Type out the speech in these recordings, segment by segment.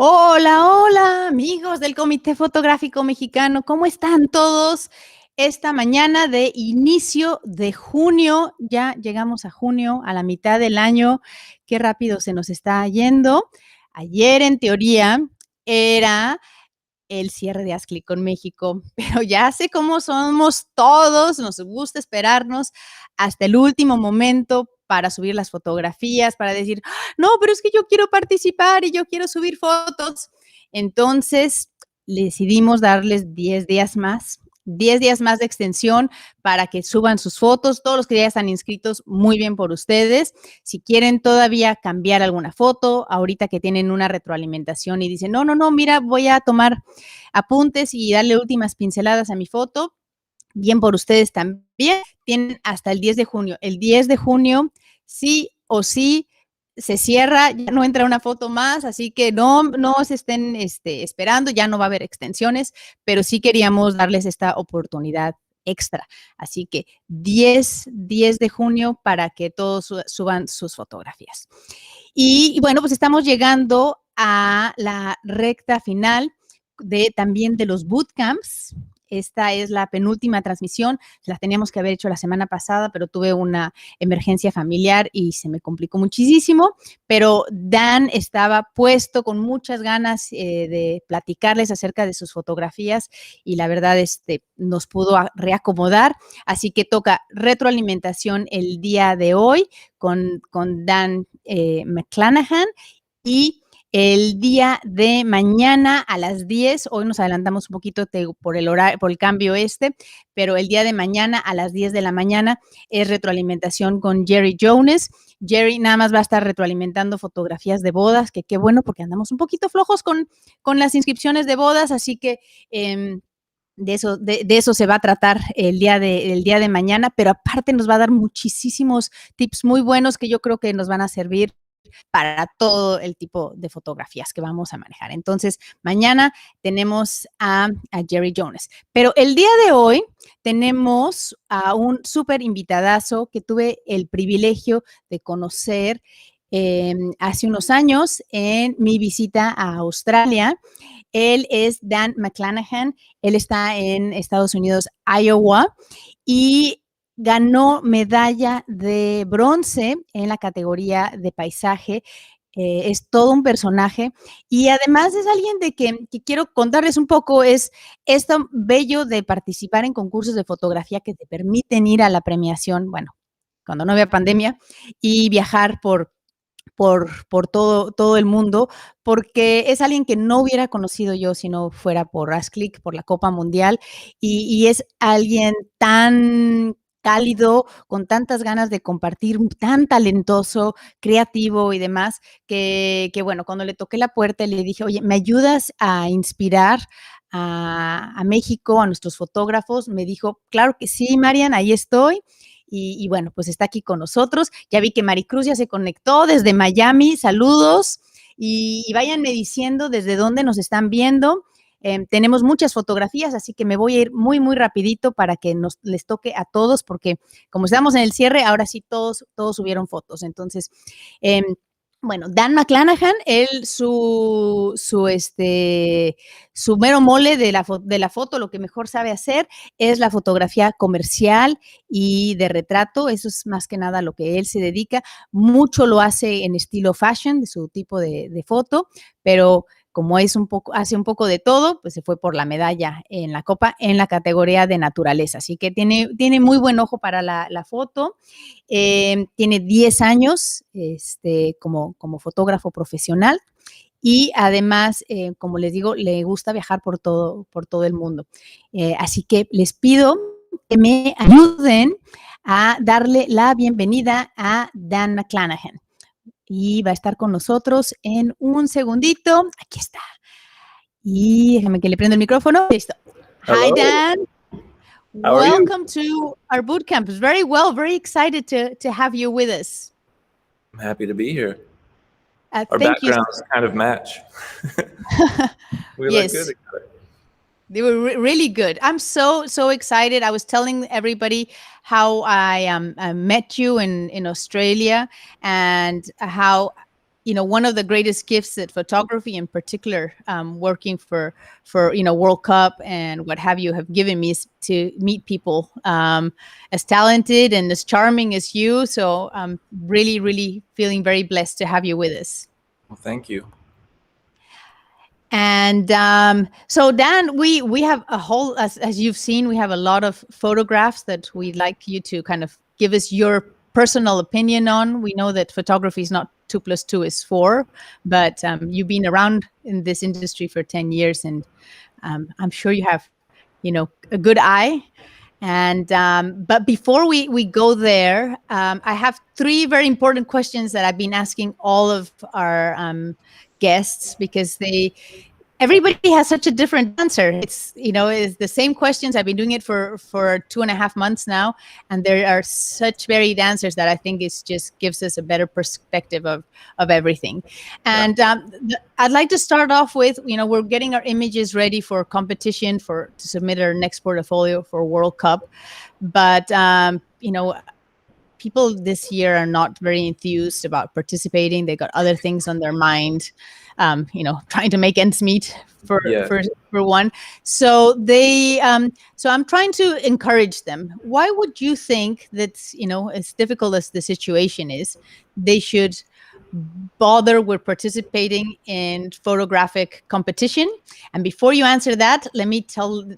Hola, hola, amigos del Comité Fotográfico Mexicano. ¿Cómo están todos? Esta mañana de inicio de junio, ya llegamos a junio, a la mitad del año. Qué rápido se nos está yendo. Ayer, en teoría, era el cierre de Haz Clic con México, pero ya sé cómo somos todos, nos gusta esperarnos hasta el último momento para subir las fotografías, para decir, no, pero es que yo quiero participar y yo quiero subir fotos. Entonces decidimos darles 10 días más, 10 días más de extensión para que suban sus fotos. Todos los que ya están inscritos, muy bien por ustedes. Si quieren todavía cambiar alguna foto, ahorita que tienen una retroalimentación y dicen, no, mira, voy a tomar apuntes y darle últimas pinceladas a mi foto, bien por ustedes también. Tienen hasta el 10 de junio. El 10 de junio, sí o sí, se cierra, ya no entra una foto más, así que no se estén esperando, ya no va a haber extensiones, pero sí queríamos darles esta oportunidad extra. Así que 10 de junio para que todos suban sus fotografías. Y bueno, pues estamos llegando a la recta final también de los bootcamps. Esta es la penúltima transmisión, la teníamos que haber hecho la semana pasada, pero tuve una emergencia familiar y se me complicó muchísimo, pero Dan estaba puesto con muchas ganas de platicarles acerca de sus fotografías y la verdad nos pudo reacomodar, así que toca retroalimentación el día de hoy con Dan McClanahan y el día de mañana a las 10, hoy nos adelantamos un poquito por el horario, por el cambio pero el día de mañana a las 10 de la mañana es retroalimentación con Jerry Jones. Jerry nada más va a estar retroalimentando fotografías de bodas, que qué bueno porque andamos un poquito flojos con las inscripciones de bodas, así que de eso se va a tratar el día de mañana, pero aparte nos va a dar muchísimos tips muy buenos que yo creo que nos van a servir para todo el tipo de fotografías que vamos a manejar. Entonces, mañana tenemos a Jerry Jones. Pero el día de hoy tenemos a un súper invitadazo que tuve el privilegio de conocer hace unos años en mi visita a Australia. Él es Dan McClanahan. Él está en Estados Unidos, Iowa, y ganó medalla de bronce en la categoría de paisaje. Es todo un personaje y además es alguien de que quiero contarles un poco, es esto bello de participar en concursos de fotografía que te permiten ir a la premiación, bueno, cuando no había pandemia, y viajar por todo el mundo, porque es alguien que no hubiera conocido yo si no fuera por Click, por la Copa Mundial, y es alguien tan cálido, con tantas ganas de compartir, tan talentoso, creativo y demás, que bueno, cuando le toqué la puerta le dije, oye, ¿me ayudas a inspirar a México, a nuestros fotógrafos? Me dijo, claro que sí, Marian, ahí estoy. Y bueno, pues está aquí con nosotros. Ya vi que Maricruz ya se conectó desde Miami. Saludos. Y váyanme diciendo desde dónde nos están viendo. Tenemos muchas fotografías, así que me voy a ir muy, muy rapidito para que les toque a todos, porque como estamos en el cierre, ahora sí todos subieron fotos. Entonces, bueno, Dan McClanahan, su mero mole de la foto, lo que mejor sabe hacer es la fotografía comercial y de retrato. Eso es más que nada lo que él se dedica. Mucho lo hace en estilo fashion, de su tipo de foto, pero como hace un poco de todo, pues se fue por la medalla en la Copa en la categoría de naturaleza. Así que tiene muy buen ojo para la foto. Tiene 10 años como fotógrafo profesional y además, como les digo, le gusta viajar por todo el mundo. Así que les pido que me ayuden a darle la bienvenida a Dan McClanahan. Y va a estar con nosotros en un segundito. Aquí está. Y déjame que le prenda el micrófono. Listo. Hello. Hi, Dan. How are you? Welcome to our bootcamp. Very well, very excited to have you with us. I'm happy to be here. Our Thank you. backgrounds kind of match. We Yes. look good together. They were really good. I'm so excited. I was telling everybody how I met you in Australia and how one of the greatest gifts that photography in particular, working for World Cup and what have you, have given me is to meet people as talented and as charming as you. So I'm really, really feeling very blessed to have you with us. Well, thank you. And so Dan, we have a whole, as you've seen, we have a lot of photographs that we'd like you to kind of give us your personal opinion on. We know that photography is not 2 + 2 is 4, but you've been around in this industry for 10 years, and I'm sure you have, a good eye. And but before we go there, I have 3 very important questions that I've been asking all of our guests, because everybody has such a different answer. It's it's the same questions. I've been doing it for 2.5 months now, and there are such varied answers that I think it just gives us a better perspective of everything. And I'd like to start off with, we're getting our images ready for competition to submit our next portfolio for World Cup, but people this year are not very enthused about participating. They got other things on their mind, trying to make ends meet for one. So so I'm trying to encourage them. Why would you think that, as difficult as the situation is, they should bother with participating in photographic competition? And before you answer that, let me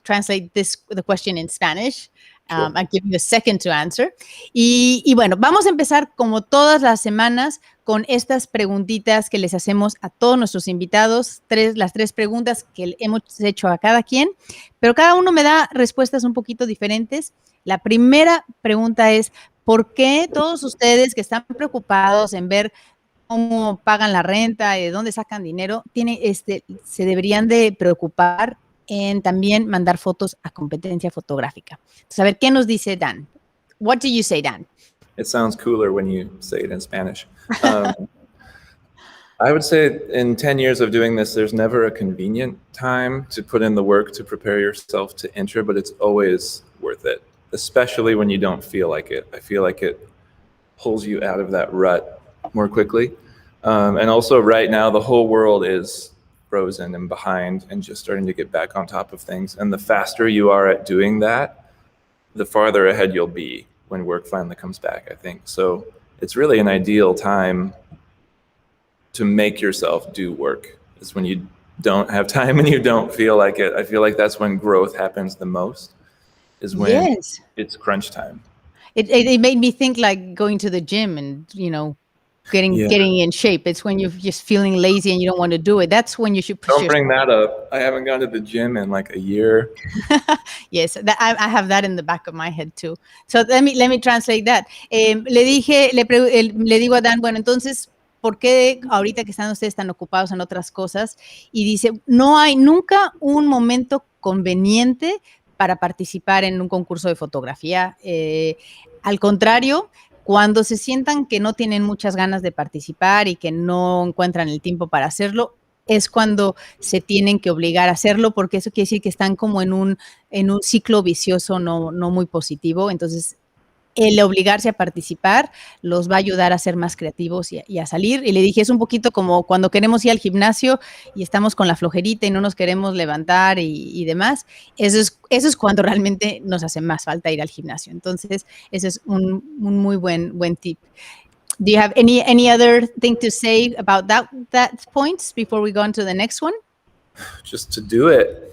translate the question in Spanish. I'll give you a second to answer. Y bueno, vamos a empezar como todas las semanas con estas preguntitas que les hacemos a todos nuestros invitados, las 3 preguntas que le hemos hecho a cada quien, pero cada uno me da respuestas un poquito diferentes. La primera pregunta es, ¿por qué todos ustedes que están preocupados en ver cómo pagan la renta y de dónde sacan dinero, se deberían de preocupar en también mandar fotos a competencia fotográfica? Entonces, a ver, ¿qué nos dice Dan? What do you say, Dan? It sounds cooler when you say it in Spanish. I would say in 10 years of doing this, there's never a convenient time to put in the work to prepare yourself to enter, but it's always worth it, especially when you don't feel like it. I feel like it pulls you out of that rut more quickly. And also right now, the whole world is frozen and behind and just starting to get back on top of things. And the faster you are at doing that, the farther ahead you'll be when work finally comes back, I think. So it's really an ideal time to make yourself do work. Is when you don't have time and you don't feel like it. I feel like that's when growth happens the most, is when it's crunch time. It made me think like going to the gym and, getting in shape. It's when you're just feeling lazy and you don't want to do it. That's when you should push Don't bring that up. I haven't gone to the gym in like a year. Yes, I have that in the back of my head too. So let me translate that. Le digo a Dan, bueno, entonces, ¿por qué ahorita que están ustedes tan ocupados en otras cosas? Y dice, no hay nunca un momento conveniente para participar en un concurso de fotografía. Al contrario, cuando se sientan que no tienen muchas ganas de participar y que no encuentran el tiempo para hacerlo, es cuando se tienen que obligar a hacerlo, porque eso quiere decir que están como en un ciclo vicioso no muy positivo. Entonces, el obligarse a participar los va a ayudar a ser más creativos y a salir. Y le dije, es un poquito como cuando queremos ir al gimnasio y estamos con la flojerita y no nos queremos levantar y demás. Eso es cuando realmente nos hace más falta ir al gimnasio. Entonces, ese es un muy buen tip. Do you have any other thing to say about that points before we go on to the next one? Just to do it.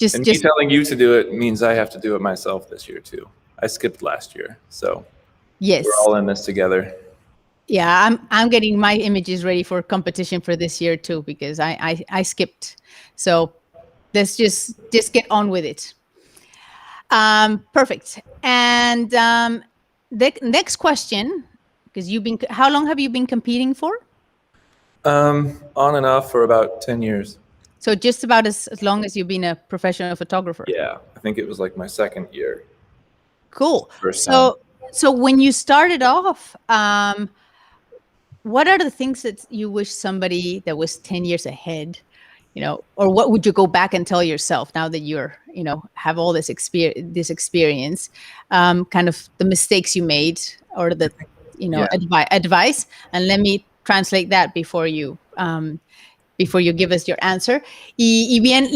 Me telling you to do it means I have to do it myself this year too. I skipped last year, so we're all in this together. Yeah, I'm getting my images ready for competition for this year too, because I skipped. So let's just get on with it. Perfect. And the next question, because how long have you been competing for? On and off for about 10 years. So just about as long as you've been a professional photographer. Yeah, I think it was like my second year. Cool. So when you started off, what are the things that you wish somebody that was 10 years ahead, or what would you go back and tell yourself now that you're, have all this experience, kind of the mistakes you made or the, advice? And let me translate that before you give us your answer. Y bien,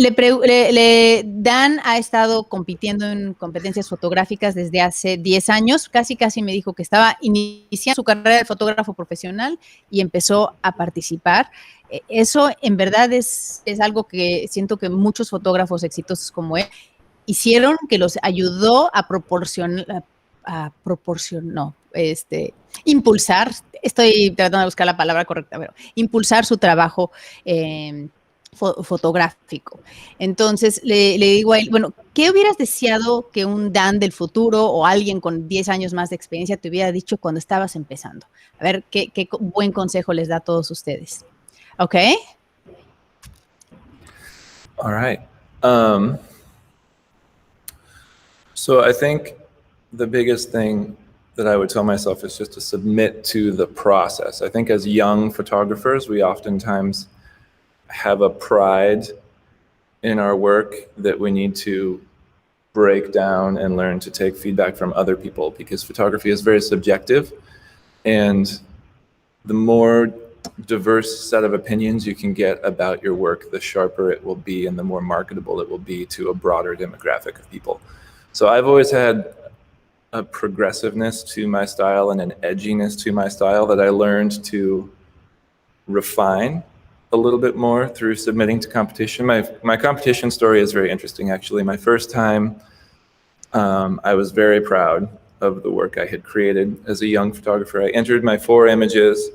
Dan ha estado compitiendo en competencias fotográficas desde hace 10 años. Casi me dijo que estaba iniciando su carrera de fotógrafo profesional y empezó a participar. Eso en verdad es algo que siento que muchos fotógrafos exitosos como él hicieron, que los ayudó a impulsar, estoy tratando de buscar la palabra correcta, pero impulsar su trabajo fotográfico. Entonces, le digo a él, bueno, ¿qué hubieras deseado que un Dan del futuro o alguien con 10 años más de experiencia te hubiera dicho cuando estabas empezando? A ver, ¿qué buen consejo les da a todos ustedes? ¿Ok? All right. So I think the biggest thing that I would tell myself is just to submit to the process. I think as young photographers, we oftentimes have a pride in our work that we need to break down and learn to take feedback from other people, because photography is very subjective, and the more diverse set of opinions you can get about your work, the sharper it will be and the more marketable it will be to a broader demographic of people. So I've always had a progressiveness to my style and an edginess to my style that I learned to refine a little bit more through submitting to competition. My competition story is very interesting, actually. My first time, I was very proud of the work I had created as a young photographer. I entered my 4 images,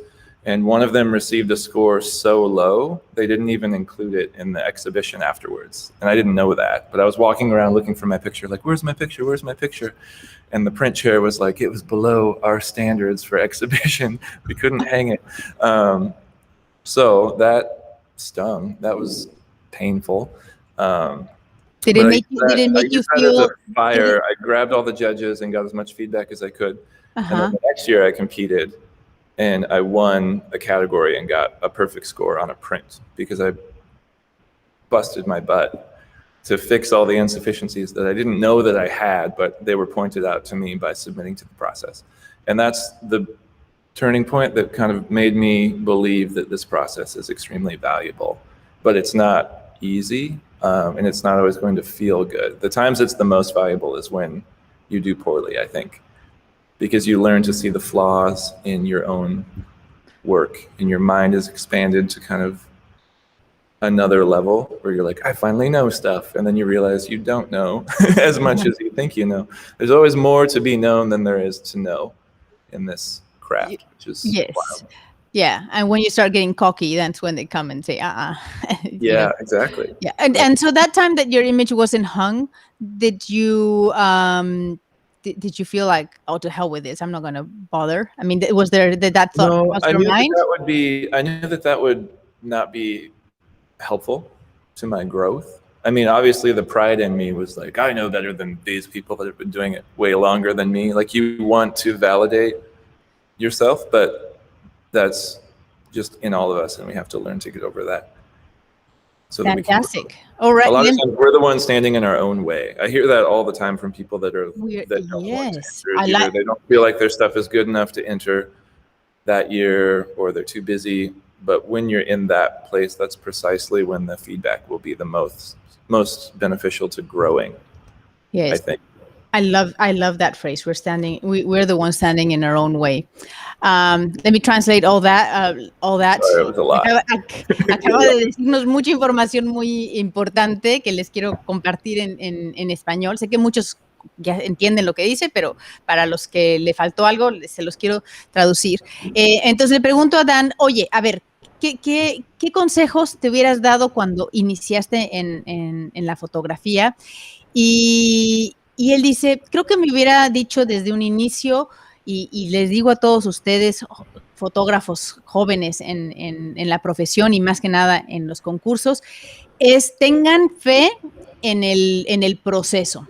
and one of them received a score so low, they didn't even include it in the exhibition afterwards. And I didn't know that, but I was walking around looking for my picture, like, where's my picture? Where's my picture? And the print chair was like, it was below our standards for exhibition. We couldn't hang it. So that stung. That was painful. Did it make you feel fire? I grabbed all the judges and got as much feedback as I could. And then the next year I competed, and I won a category and got a perfect score on a print because I busted my butt to fix all the insufficiencies that I didn't know that I had, but they were pointed out to me by submitting to the process. And that's the turning point that kind of made me believe that this process is extremely valuable. But it's not easy, and it's not always going to feel good. The times it's the most valuable is when you do poorly, I think, because you learn to see the flaws in your own work, and your mind is expanded to kind of another level where you're like, I finally know stuff, and then you realize you don't know as much as you think you know. There's always more to be known than there is to know in this craft, which is wild. Yeah, and when you start getting cocky, that's when they come and say, Yeah, exactly. Yeah, and so that time that your image wasn't hung, did you did you feel like, oh, to hell with this, I'm not going to bother? I mean, was there that thought cross your mind? I knew that would not be helpful to my growth. I mean, obviously the pride in me was like, I know better than these people that have been doing it way longer than me. Like, you want to validate yourself, but that's just in all of us, and we have to learn to get over that. So Fantastic. All right. A lot of times we're the ones standing in our own way. I hear that all the time from people that don't want to enter. Either they don't feel like their stuff is good enough to enter that year, or they're too busy. But when you're in that place, that's precisely when the feedback will be the most beneficial to growing. Yes, I think. I love that phrase. We're the ones standing in our own way. Let me translate all that. Sorry, it was a lot. Acaba de decirnos mucha información muy importante que les quiero compartir en español. Sé que muchos ya entienden lo que dice, pero para los que le faltó algo, se los quiero traducir. Entonces le pregunto a Dan, oye, a ver, ¿qué consejos te hubieras dado cuando iniciaste en la fotografía? Y él dice, creo que me hubiera dicho desde un inicio, y les digo a todos ustedes, fotógrafos jóvenes en la profesión y más que nada en los concursos, es tengan fe en el proceso.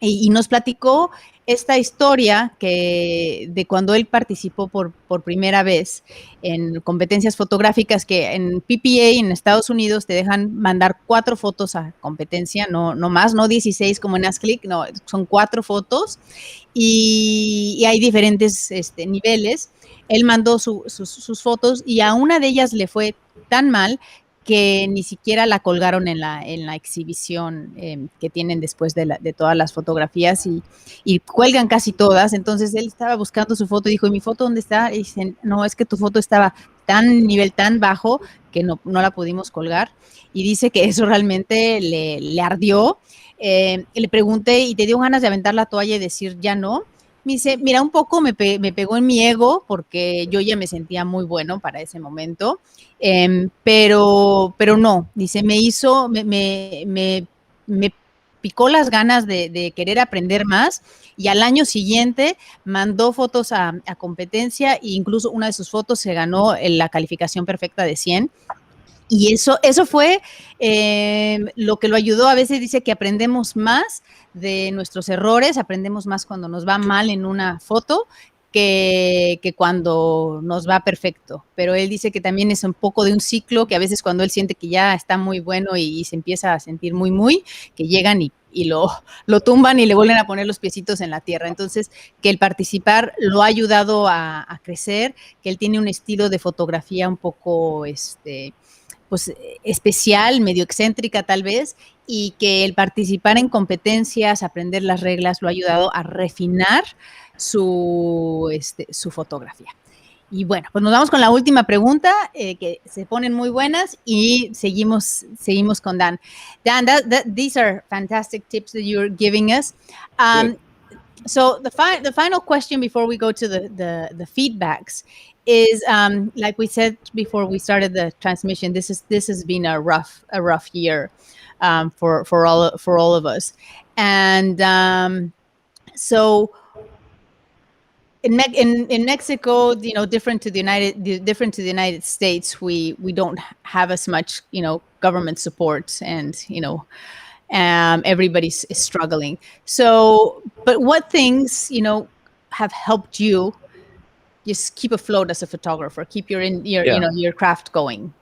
Y nos platicó esta historia de cuando él participó por primera vez en competencias fotográficas, que en PPA en Estados Unidos te dejan mandar 4 fotos a competencia, no más, no 16 como en ASCII, no, son 4 fotos, y hay diferentes niveles. él mandó sus fotos y a una de ellas le fue tan mal que ni siquiera la colgaron en la exhibición que tienen después de todas las fotografías y cuelgan casi todas. Entonces él estaba buscando su foto y dijo, ¿y mi foto dónde está? Y dicen, no, es que tu foto estaba nivel tan bajo que no la pudimos colgar. Y dice que eso realmente le ardió. Le pregunté, ¿y te dio ganas de aventar la toalla y decir ya no? Me dice, mira, un poco me pegó en mi ego porque yo ya me sentía muy bueno para ese momento, pero no, dice, me picó las ganas de querer aprender más y al año siguiente mandó fotos a competencia e incluso una de sus fotos se ganó la calificación perfecta de 100. Y eso fue lo que lo ayudó. A veces dice que aprendemos más de nuestros errores, aprendemos más cuando nos va mal en una foto que cuando nos va perfecto. Pero él dice que también es un poco de un ciclo, que a veces cuando él siente que ya está muy bueno y se empieza a sentir muy, que llegan y lo tumban y le vuelven a poner los piecitos en la tierra. Entonces, que el participar lo ha ayudado a crecer, que él tiene un estilo de fotografía un poco, pues especial, medio excéntrica tal vez, y que el participar en competencias, aprender las reglas, lo ha ayudado a refinar su fotografía. Y bueno, pues nos vamos con la última pregunta, que se ponen muy buenas y seguimos con Dan. Dan, these are fantastic tips that you're giving us. So the final question before we go to the feedbacks is, like we said before we started the transmission, this has been a rough year for all of us, and so in Mexico, different to the United States, we don't have as much government support, and everybody's struggling. So, but what things have helped you just keep afloat as a photographer, keep your craft going?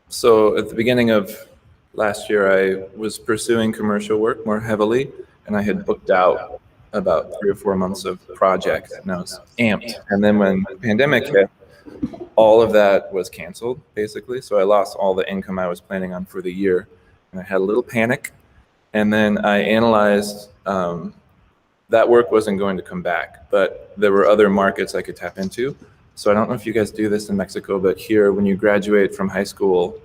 So at the beginning of last year, I was pursuing commercial work more heavily, and I had booked out about 3 or 4 months of projects, and I was amped. And then when the pandemic hit, all of that was canceled, basically. So I lost all the income I was planning on for the year, and I had a little panic. And then I analyzed that work wasn't going to come back, but there were other markets I could tap into. So I don't know if you guys do this in Mexico, but here, when you graduate from high school,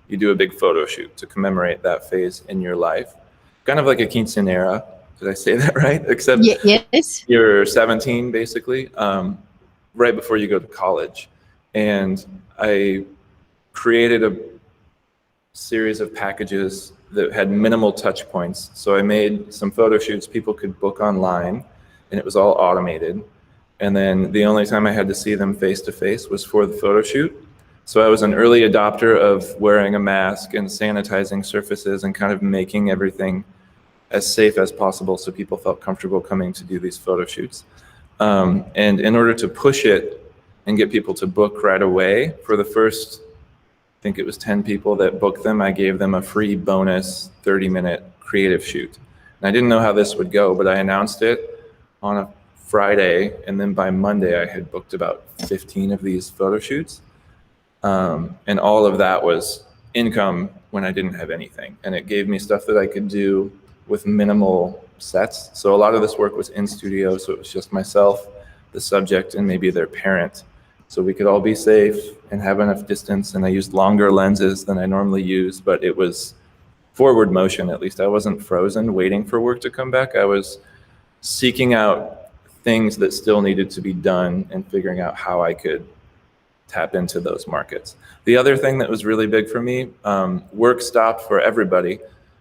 you do a big photo shoot to commemorate that phase in your life. Kind of like a quinceañera. Did I say that right? Except yes. You're 17, basically, right before you go to college. And I created a series of packages that had minimal touch points. So I made some photo shoots people could book online, and it was all automated. And then the only time I had to see them face to face was for the photo shoot. So I was an early adopter of wearing a mask and sanitizing surfaces and kind of making everything as safe as possible so people felt comfortable coming to do these photo shoots. And in order to push it and get people to book right away, for the first, I think it was 10 people that booked them, I gave them a free bonus 30-minute creative shoot. And I didn't know how this would go, but I announced it on a Friday, and then by Monday I had booked about 15 of these photo shoots. And all of that was income when I didn't have anything. And it gave me stuff that I could do with minimal sets. So a lot of this work was in studio, so it was just myself, the subject, and maybe their parent. So we could all be safe and have enough distance, and I used longer lenses than I normally use, but it was forward motion, at least. I wasn't frozen waiting for work to come back. I was seeking out things that still needed to be done and figuring out how I could tap into those markets. The other thing that was really big for me, work stopped for everybody.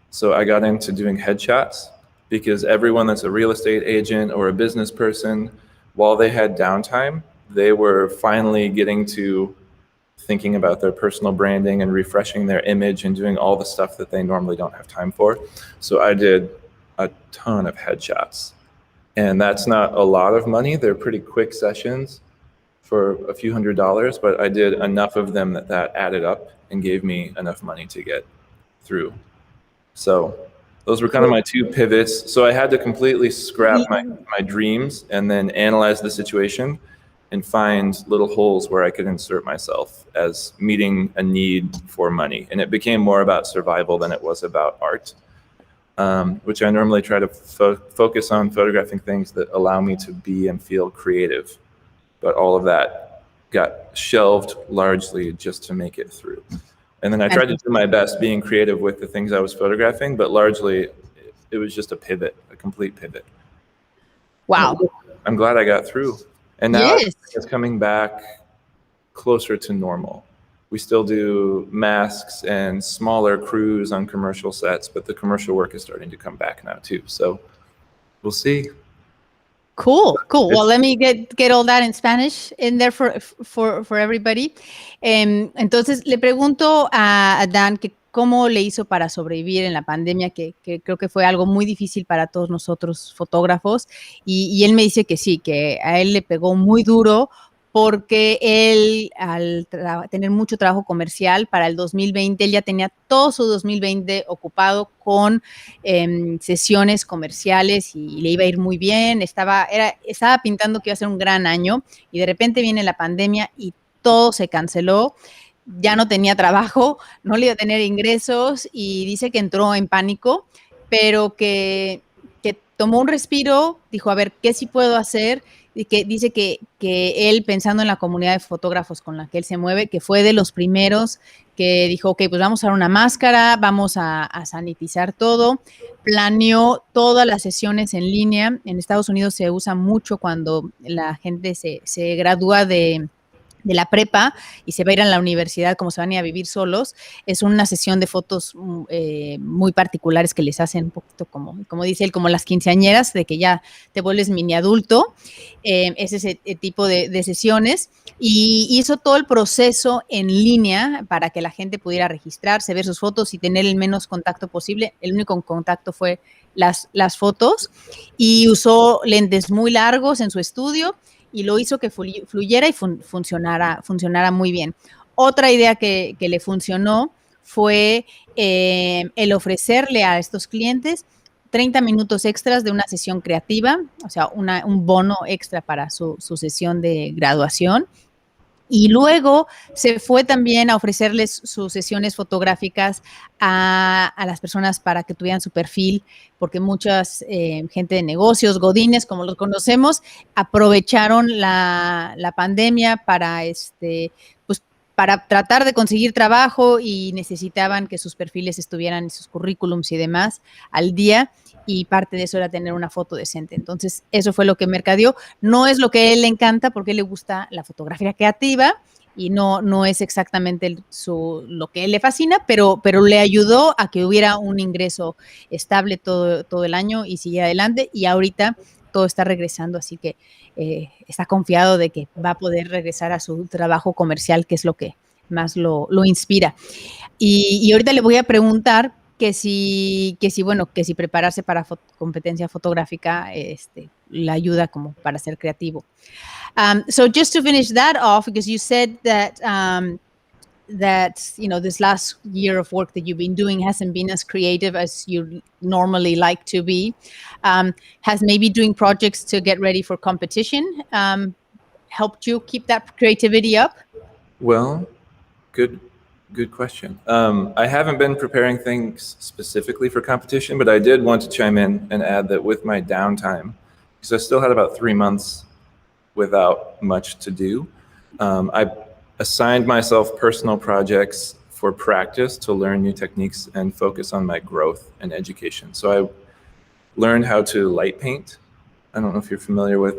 So I got into doing headshots, because everyone that's a real estate agent or a business person, while they had downtime, they were finally getting to thinking about their personal branding and refreshing their image and doing all the stuff that they normally don't have time for. So I did a ton of headshots. And that's not a lot of money. They're pretty quick sessions for a few $100s, but I did enough of them that added up and gave me enough money to get through. So Those were kind of my two pivots. So I had to completely scrap my dreams and then analyze the situation and find little holes where I could insert myself as meeting a need for money. And it became more about survival than it was about art, which I normally try to focus on photographing things that allow me to be and feel creative. But all of that got shelved largely just to make it through. And then I tried to do my best being creative with the things I was photographing, but largely it was just a pivot, a complete pivot. Wow. I'm glad I got through. And now Yes. it's coming back closer to normal. We still do masks and smaller crews on commercial sets, but the commercial work is starting to come back now too. So we'll see. Cool. Well, let me get all that in Spanish in there for everybody. Entonces, le pregunto a Dan que cómo le hizo para sobrevivir en la pandemia, que creo que fue algo muy difícil para todos nosotros fotógrafos, y él me dice que sí, que a él le pegó muy duro porque él, al tener mucho trabajo comercial para el 2020, él ya tenía todo su 2020 ocupado con sesiones comerciales y le iba a ir muy bien, estaba pintando que iba a ser un gran año y de repente viene la pandemia y todo se canceló, ya no tenía trabajo, no le iba a tener ingresos y dice que entró en pánico, pero que tomó un respiro, dijo, a ver, ¿qué sí puedo hacer? Y que dice que él, pensando en la comunidad de fotógrafos con la que él se mueve, que fue de los primeros que dijo, ok, pues vamos a usar una máscara, vamos a sanitizar todo, planeó todas las sesiones en línea. En Estados Unidos se usa mucho cuando la gente se gradúa de la prepa y se va a ir a la universidad, como se van a ir a vivir solos, es una sesión de fotos muy particulares que les hacen un poquito como dice él, como las quinceañeras, de que ya te vuelves mini adulto, es ese tipo de sesiones, y hizo todo el proceso en línea para que la gente pudiera registrarse, ver sus fotos y tener el menos contacto posible. El único contacto fue las fotos, y usó lentes muy largos en su estudio, y lo hizo que fluyera y funcionara muy bien. Otra idea que le funcionó fue el ofrecerle a estos clientes 30 minutos extras de una sesión creativa, o sea, un bono extra para su sesión de graduación. Y luego se fue también a ofrecerles sus sesiones fotográficas a las personas para que tuvieran su perfil, porque muchas gente de negocios, godines, como los conocemos, aprovecharon la pandemia para, pues, para tratar de conseguir trabajo y necesitaban que sus perfiles estuvieran, sus currículums y demás al día, y parte de eso era tener una foto decente. Entonces, eso fue lo que mercadeó. No es lo que a él le encanta, porque a él le gusta la fotografía creativa y no es exactamente lo que a él le fascina, pero le ayudó a que hubiera un ingreso estable todo el año y sigue adelante, y ahorita todo está regresando, así que está confiado de que va a poder regresar a su trabajo comercial, que es lo que más lo inspira. Y ahorita le voy a preguntar que si prepararse para competencia fotográfica le ayuda como para ser creativo. So just to finish that off, because you said that this last year of work that you've been doing hasn't been as creative as you normally like to be. Has maybe doing projects to get ready for competition helped you keep that creativity up? Well, good question. I haven't been preparing things specifically for competition, but I did want to chime in and add that with my downtime, because I still had about 3 months without much to do, I assigned myself personal projects for practice to learn new techniques and focus on my growth and education. So I learned how to light paint. I don't know if you're familiar with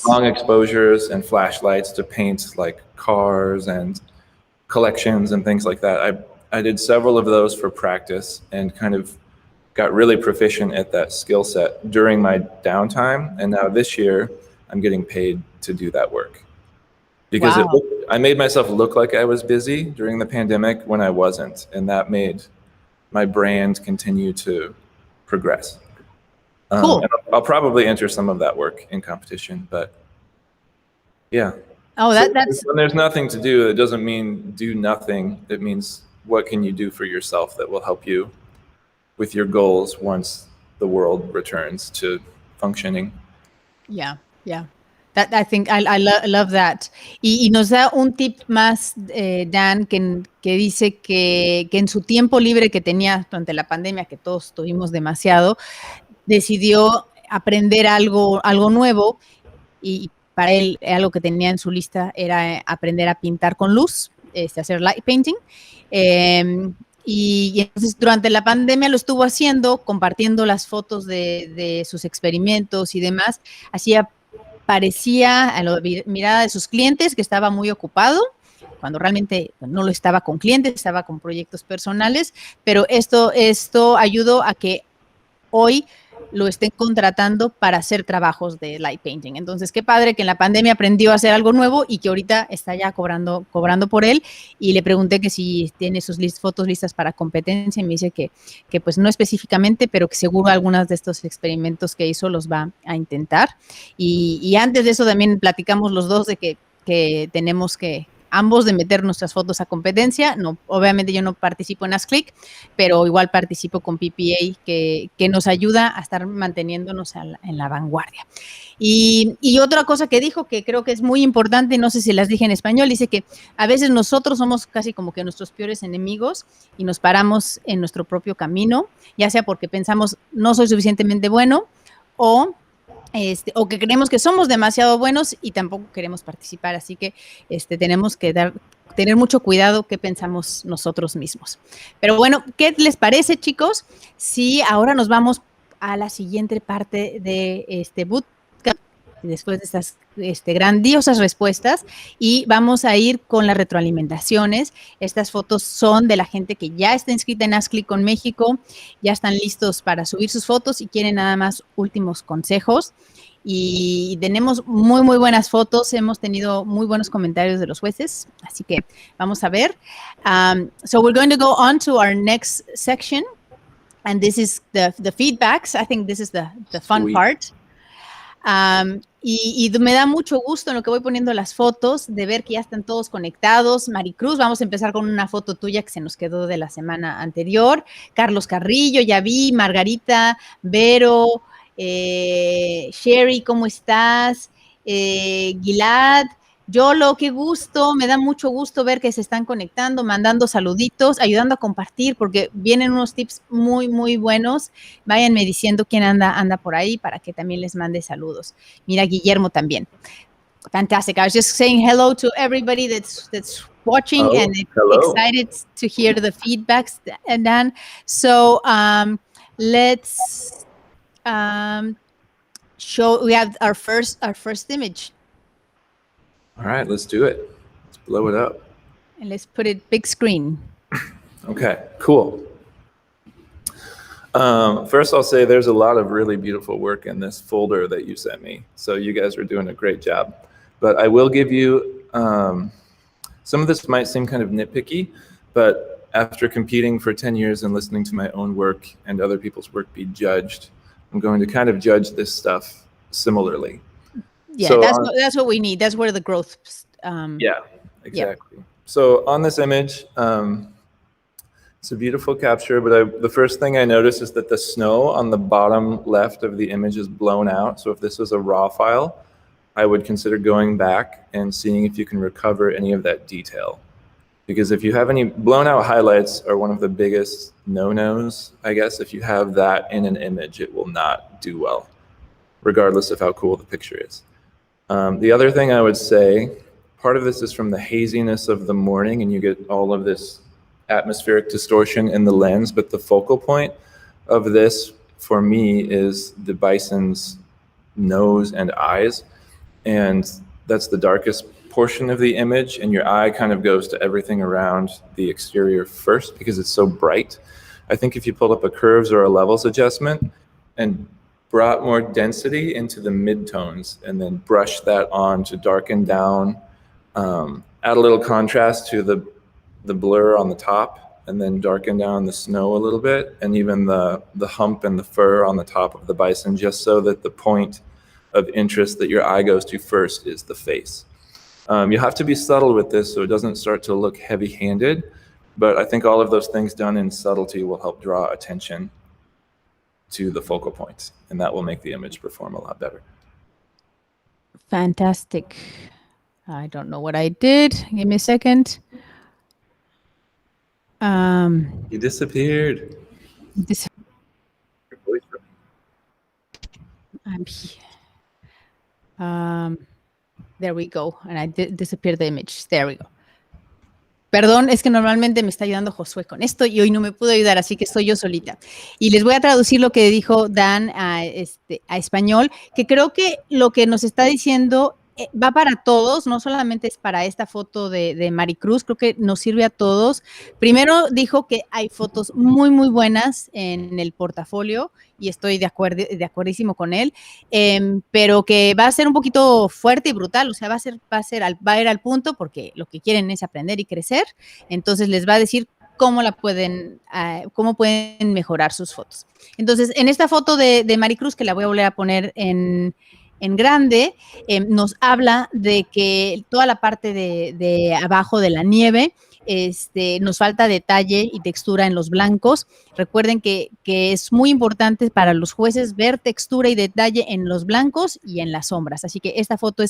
long exposures and flashlights to paint like cars and collections and things like that. I did several of those for practice and kind of got really proficient at that skill set during my downtime. And now this year, I'm getting paid to do that work. Because I made myself look like I was busy during the pandemic when I wasn't. And that made my brand continue to progress. Cool. And I'll probably enter some of that work in competition, but yeah. Oh, that's when there's nothing to do, it doesn't mean do nothing. It means what can you do for yourself that will help you with your goals once the world returns to functioning. Yeah. I think I love that. Y nos da un tip más, Dan, que dice que en su tiempo libre que tenía durante la pandemia, que todos tuvimos demasiado, decidió aprender algo nuevo, y para él algo que tenía en su lista era aprender a pintar con luz, hacer light painting. Y entonces durante la pandemia lo estuvo haciendo, compartiendo las fotos de sus experimentos y demás. Parecía a la mirada de sus clientes que estaba muy ocupado, cuando realmente no lo estaba con clientes, estaba con proyectos personales, pero esto ayudó a que hoy lo estén contratando para hacer trabajos de light painting. Entonces, qué padre que en la pandemia aprendió a hacer algo nuevo y que ahorita está ya cobrando por él. Y le pregunté que si tiene sus fotos listas para competencia, y me dice que pues no específicamente, pero que seguro algunos de estos experimentos que hizo los va a intentar. Y antes de eso también platicamos los dos de que tenemos que ambos de meter nuestras fotos a competencia. No, obviamente yo no participo en AskClick, pero igual participo con PPA, que nos ayuda a estar manteniéndonos en la vanguardia. Y otra cosa que dijo, que creo que es muy importante, no sé si las dije en español, dice que a veces nosotros somos casi como que nuestros peores enemigos y nos paramos en nuestro propio camino, ya sea porque pensamos no soy suficientemente bueno, o que creemos que somos demasiado buenos y tampoco queremos participar. Así que tenemos que tener mucho cuidado qué pensamos nosotros mismos. Pero bueno, ¿qué les parece, chicos? Si ahora nos vamos a la siguiente parte de este BootCamp, después de estas grandiosas respuestas, y vamos a ir con las retroalimentaciones. Estas fotos son de la gente que ya está inscrita en AskClick con México, ya están listos para subir sus fotos y quieren nada más últimos consejos. Y tenemos muy, muy buenas fotos, hemos tenido muy buenos comentarios de los jueces, así que vamos a ver. So we're going to go on to our next section, and this is the feedbacks. I think this is the fun Sweet. part. Y me da mucho gusto en lo que voy poniendo las fotos, de ver que ya están todos conectados. Maricruz, vamos a empezar con una foto tuya que se nos quedó de la semana anterior. Carlos Carrillo, ya vi. Margarita, Vero, Sherry, ¿cómo estás? Gilad, Yolo, qué gusto, me da mucho gusto ver que se están conectando, mandando saluditos, ayudando a compartir, porque vienen unos tips muy, muy buenos. Váyanme diciendo quién anda por ahí para que también les mande saludos. Mira, Guillermo también. Fantastic. I was just saying hello to everybody that's watching and hello. Excited to hear the feedbacks, Dan. So let's show. We have our first image. All right, let's do it. Let's blow it up. And let's put it big screen. Okay, cool. First, I'll say there's a lot of really beautiful work in this folder that you sent me. So you guys are doing a great job. But I will give you, some of this might seem kind of nitpicky, but after competing for 10 years and listening to my own work and other people's work be judged, I'm going to kind of judge this stuff similarly. Yeah, so that's what we need. That's where the growth. Yeah, exactly. Yeah. So on this image, it's a beautiful capture, but the first thing I noticed is that the snow on the bottom left of the image is blown out. So if this was a raw file, I would consider going back and seeing if you can recover any of that detail. Because if you have any blown out highlights are one of the biggest no-nos, I guess. If you have that in an image, it will not do well, regardless of how cool the picture is. The other thing I would say, part of this is from the haziness of the morning and you get all of this atmospheric distortion in the lens, but the focal point of this for me is the bison's nose and eyes. And that's the darkest portion of the image, and your eye kind of goes to everything around the exterior first because it's so bright. I think if you pulled up a curves or a levels adjustment and brought more density into the midtones and then brush that on to darken down, add a little contrast to the blur on the top, and then darken down the snow a little bit, and even the hump and the fur on the top of the bison, just so that the point of interest that your eye goes to first is the face. You have to be subtle with this so it doesn't start to look heavy-handed, but I think all of those things done in subtlety will help draw attention. to the focal point, and that will make the image perform a lot better. Fantastic. I don't know what I did. Give me a second. You disappeared. There we go. And I disappeared the image. There we go. Perdón, es que normalmente me está ayudando Josué con esto y hoy no me pudo ayudar, así que estoy yo solita. Y les voy a traducir lo que dijo Dan a español, que creo que lo que nos está diciendo va para todos, no solamente es para esta foto de Maricruz, creo que nos sirve a todos. Primero dijo que hay fotos muy, muy buenas en el portafolio y estoy de acuerdísimo con él, pero que va a ser un poquito fuerte y brutal, o sea, va a ir al punto porque lo que quieren es aprender y crecer, entonces les va a decir cómo pueden mejorar sus fotos. Entonces, en esta foto de Maricruz, que la voy a volver a poner en grande, nos habla de que toda la parte de abajo de la nieve, nos falta detalle y textura en los blancos. Recuerden que es muy importante para los jueces ver textura y detalle en los blancos y en las sombras. Así que esta foto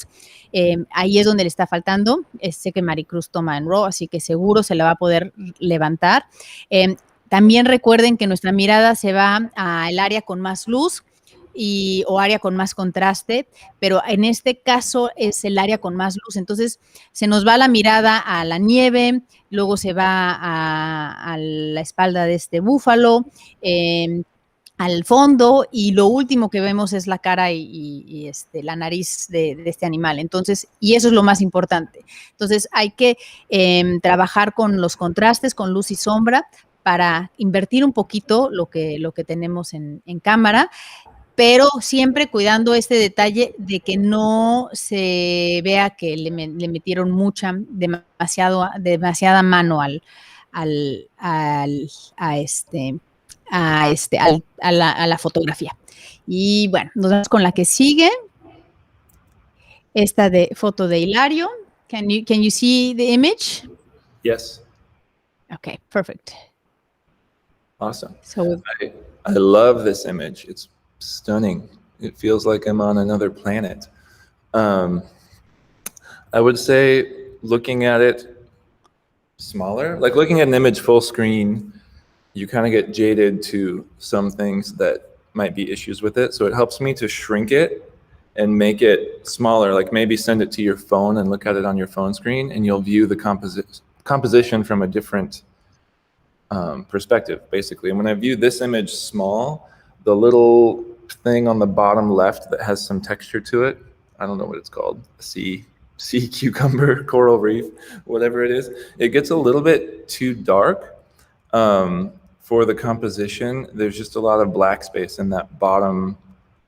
ahí es donde le está faltando. Sé que Maricruz toma en RAW, así que seguro se la va a poder levantar. También recuerden que nuestra mirada se va al área con más luz, o área con más contraste, pero en este caso es el área con más luz, entonces se nos va la mirada a la nieve, luego se va a la espalda de este búfalo, al fondo, y lo último que vemos es la cara y la nariz de este animal. Entonces, y eso es lo más importante. Entonces, hay que trabajar con los contrastes, con luz y sombra, para invertir un poquito lo que tenemos en cámara, pero siempre cuidando este detalle de que no se vea que le metieron demasiada mano a la fotografía. Y bueno, nos vamos con la que sigue, esta de foto de Hilario. Can you see the image? Yes. Okay, perfect. Awesome. So I love this image. It's stunning. It feels like I'm on another planet. I would say looking at it smaller, like looking at an image full screen, you kind of get jaded to some things that might be issues with it. So it helps me to shrink it and make it smaller, like maybe send it to your phone and look at it on your phone screen, and you'll view the composition from a different perspective, basically. And when I view this image small, the little thing on the bottom left that has some texture to it, I don't know what it's called, sea cucumber, coral reef, whatever it is, it gets a little bit too dark for the composition. There's just a lot of black space in that bottom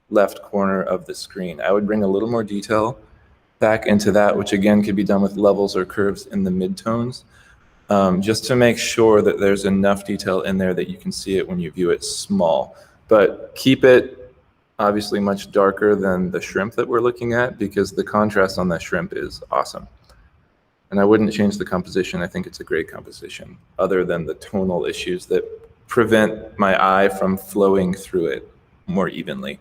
left corner of the screen. I would bring a little more detail back into that, which again could be done with levels or curves in the midtones, just to make sure that there's enough detail in there that you can see it when you view it small. But keep it obviously much darker than the shrimp that we're looking at, because the contrast on that shrimp is awesome. And I wouldn't change the composition. I think it's a great composition, other than the tonal issues that prevent my eye from flowing through it more evenly.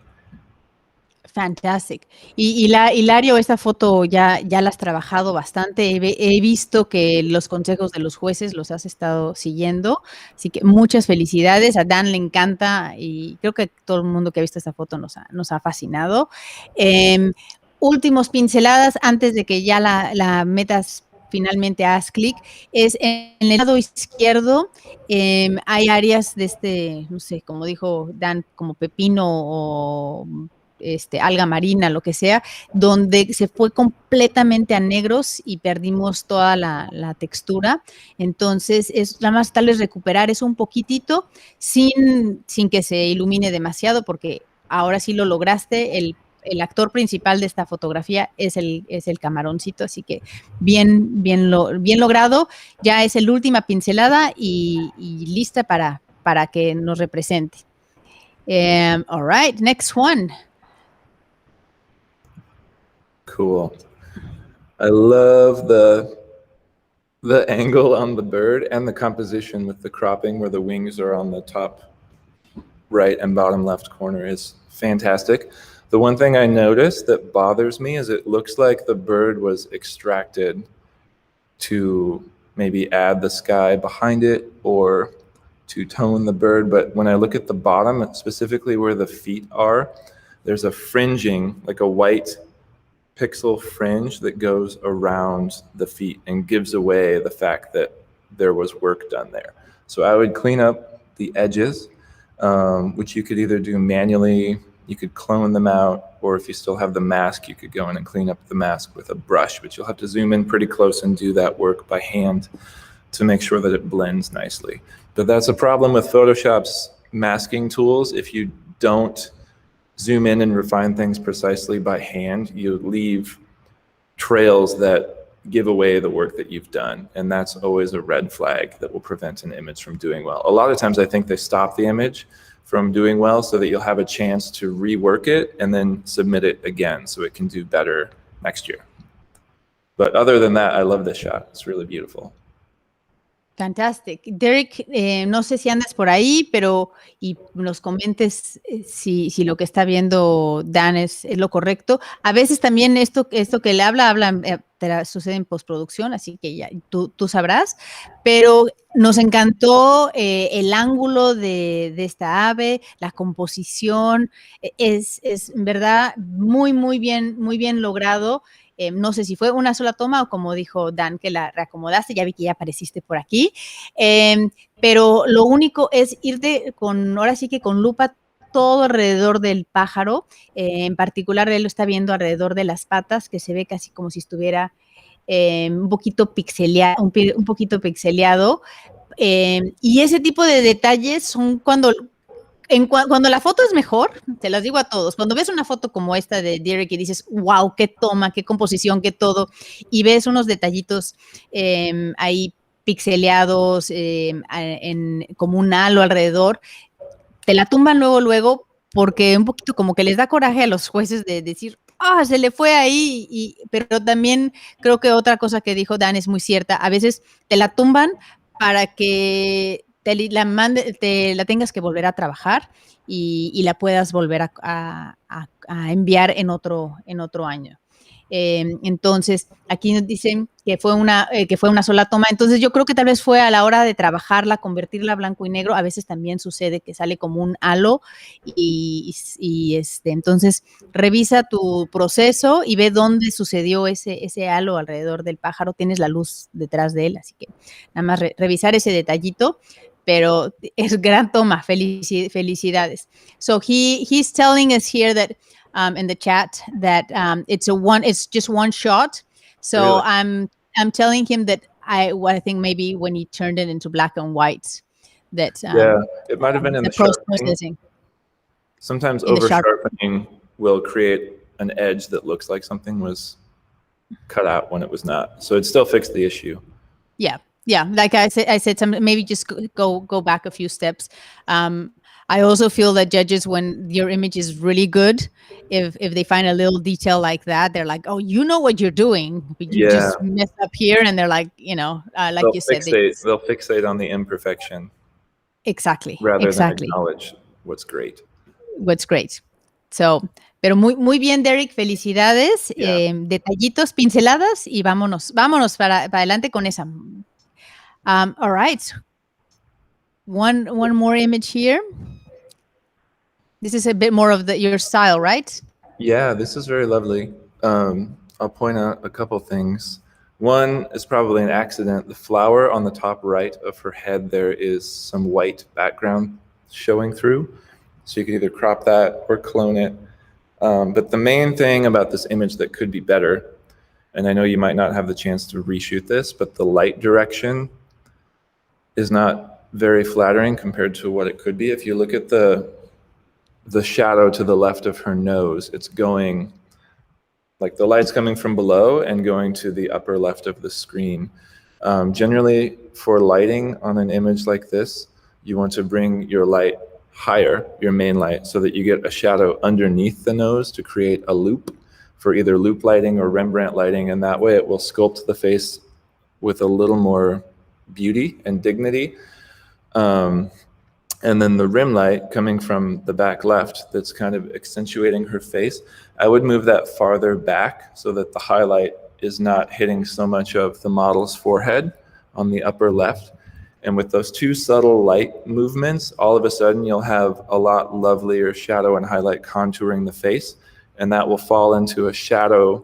Fantastic. Y Hilario, esta foto ya la has trabajado bastante. He visto que los consejos de los jueces los has estado siguiendo. Así que muchas felicidades. A Dan le encanta y creo que todo el mundo que ha visto esta foto nos ha fascinado. Últimos pinceladas antes de que ya la metas finalmente haz clic, es en el lado izquierdo, hay áreas de no sé, como dijo Dan, como pepino o alga marina, lo que sea, donde se fue completamente a negros y perdimos toda la textura. Entonces, es nada más tal vez recuperar eso un poquitito sin que se ilumine demasiado, porque ahora sí lo lograste. El actor principal de esta fotografía es el camaroncito, así que bien logrado. Ya es la última pincelada y lista para que nos represente. All right, next one. Cool. I love the angle on the bird and the composition with the cropping where the wings are on the top right and bottom left corner is fantastic. The one thing I noticed that bothers me is it looks like the bird was extracted to maybe add the sky behind it or to tone the bird. But when I look at the bottom, specifically where the feet are, there's a fringing, like a white pixel fringe that goes around the feet and gives away the fact that there was work done there. So I would clean up the edges, which you could either do manually, you could clone them out, or if you still have the mask, you could go in and clean up the mask with a brush, but you'll have to zoom in pretty close and do that work by hand to make sure that it blends nicely. But that's a problem with Photoshop's masking tools. If you don't zoom in and refine things precisely by hand, you leave trails that give away the work that you've done. And that's always a red flag that will prevent an image from doing well. A lot of times I think they stop the image from doing well so that you'll have a chance to rework it and then submit it again so it can do better next year. But other than that, I love this shot. It's really beautiful. Fantastic. Derek, no sé si andas por ahí, pero y nos comentes si lo que está viendo Dan es lo correcto. A veces también esto que le habla sucede en postproducción, así que ya tú sabrás. Pero nos encantó el ángulo de esta ave, la composición, es en verdad muy bien logrado. No sé si fue una sola toma o como dijo Dan, que la reacomodaste, ya vi que ya apareciste por aquí, pero lo único es irte ahora sí que con lupa todo alrededor del pájaro, en particular él lo está viendo alrededor de las patas, que se ve casi como si estuviera un poquito pixeleado, y ese tipo de detalles son cuando la foto es mejor, te las digo a todos, cuando ves una foto como esta de Derek y dices, wow, qué toma, qué composición, qué todo, y ves unos detallitos ahí pixeleados, como un halo alrededor, te la tumban luego, porque un poquito como que les da coraje a los jueces de decir, se le fue ahí, pero también creo que otra cosa que dijo Dan es muy cierta, a veces te la tumban para que te la tengas que volver a trabajar y la puedas volver a enviar en otro año. Entonces, aquí nos dicen que fue una sola toma. Entonces, yo creo que tal vez fue a la hora de trabajarla, convertirla a blanco y negro. A veces también sucede que sale como un halo entonces, revisa tu proceso y ve dónde sucedió ese halo alrededor del pájaro. Tienes la luz detrás de él, así que nada más revisar ese detallito. Pero es gran toma, felicidades. So he's telling us here that in the chat that it's just one shot. So really? I'm telling him that I think maybe when he turned it into black and white, that it might have been in the sharpening. Sometimes over sharpening will create an edge that looks like something was cut out when it was not. So it still fixed the issue. Yeah, like I said, maybe just go back a few steps. I also feel that judges, when your image is really good, if they find a little detail like that, they're like, oh, you know what you're doing, but you just messed up here, and they're like, like you said, they'll fixate on the imperfection. Exactly. Rather than acknowledge what's great. So, pero muy bien, Derek, felicidades, detallitos, pinceladas, y vámonos para adelante con esa. All right. One more image here. This is a bit more of your style, right? Yeah, this is very lovely. I'll point out a couple things. One is probably an accident. The flower on the top right of her head, there is some white background showing through. So you can either crop that or clone it. But the main thing about this image that could be better, and I know you might not have the chance to reshoot this, but the light direction is not very flattering compared to what it could be. If you look at the shadow to the left of her nose, it's going, like the light's coming from below and going to the upper left of the screen. Generally, for lighting on an image like this, you want to bring your light higher, your main light, so that you get a shadow underneath the nose to create a loop for either loop lighting or Rembrandt lighting, and that way it will sculpt the face with a little more beauty and dignity. And then the rim light coming from the back left that's kind of accentuating her face, I would move that farther back so that the highlight is not hitting so much of the model's forehead on the upper left. And with those two subtle light movements, all of a sudden you'll have a lot lovelier shadow and highlight contouring the face, and that will fall into a shadow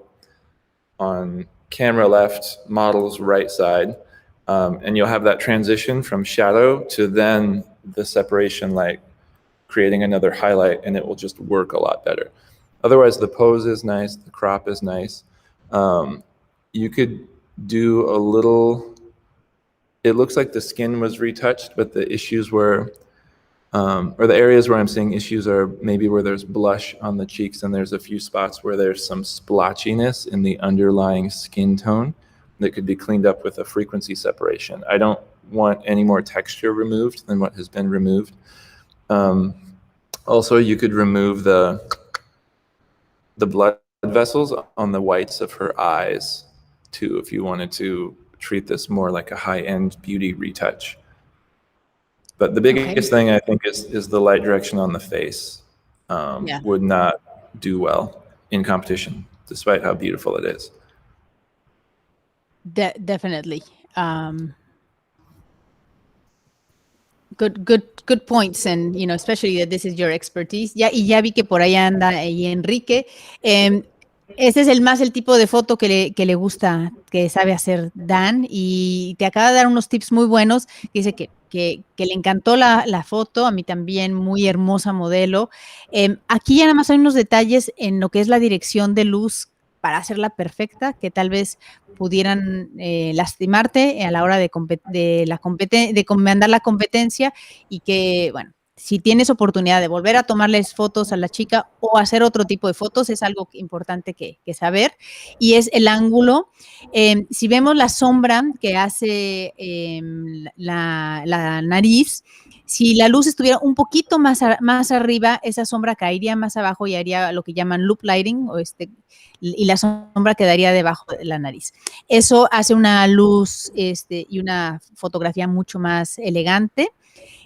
on camera left, model's right side. And you'll have that transition from shadow to then the separation light, creating another highlight, and it will just work a lot better. Otherwise, the pose is nice, the crop is nice. You could do a little, it looks like the skin was retouched, but the issues were, or the areas where I'm seeing issues are maybe where there's blush on the cheeks, and there's a few spots where there's some splotchiness in the underlying skin tone that could be cleaned up with a frequency separation. I don't want any more texture removed than what has been removed. Also, you could remove the blood vessels on the whites of her eyes too, if you wanted to treat this more like a high-end beauty retouch. But the biggest thing I think is the light direction on the face would not do well in competition, despite how beautiful it is. Definitely. Good points, and especially that this is your expertise. Ya vi que por ahí anda Enrique. Ese es el tipo de foto que le gusta, que sabe hacer Dan, y te acaba de dar unos tips muy buenos. Dice que le encantó la foto, a mí también, muy hermosa modelo. Aquí ya nada más hay unos detalles en lo que es la dirección de luz para hacerla perfecta, que tal vez pudieran lastimarte a la hora de mandar la competencia, y que, bueno, si tienes oportunidad de volver a tomarles fotos a la chica o hacer otro tipo de fotos, es algo importante que saber, y es el ángulo. Si vemos la sombra que hace la nariz, si la luz estuviera un poquito más arriba, esa sombra caería más abajo y haría lo que llaman loop lighting, y la sombra quedaría debajo de la nariz. Eso hace una luz y una fotografía mucho más elegante.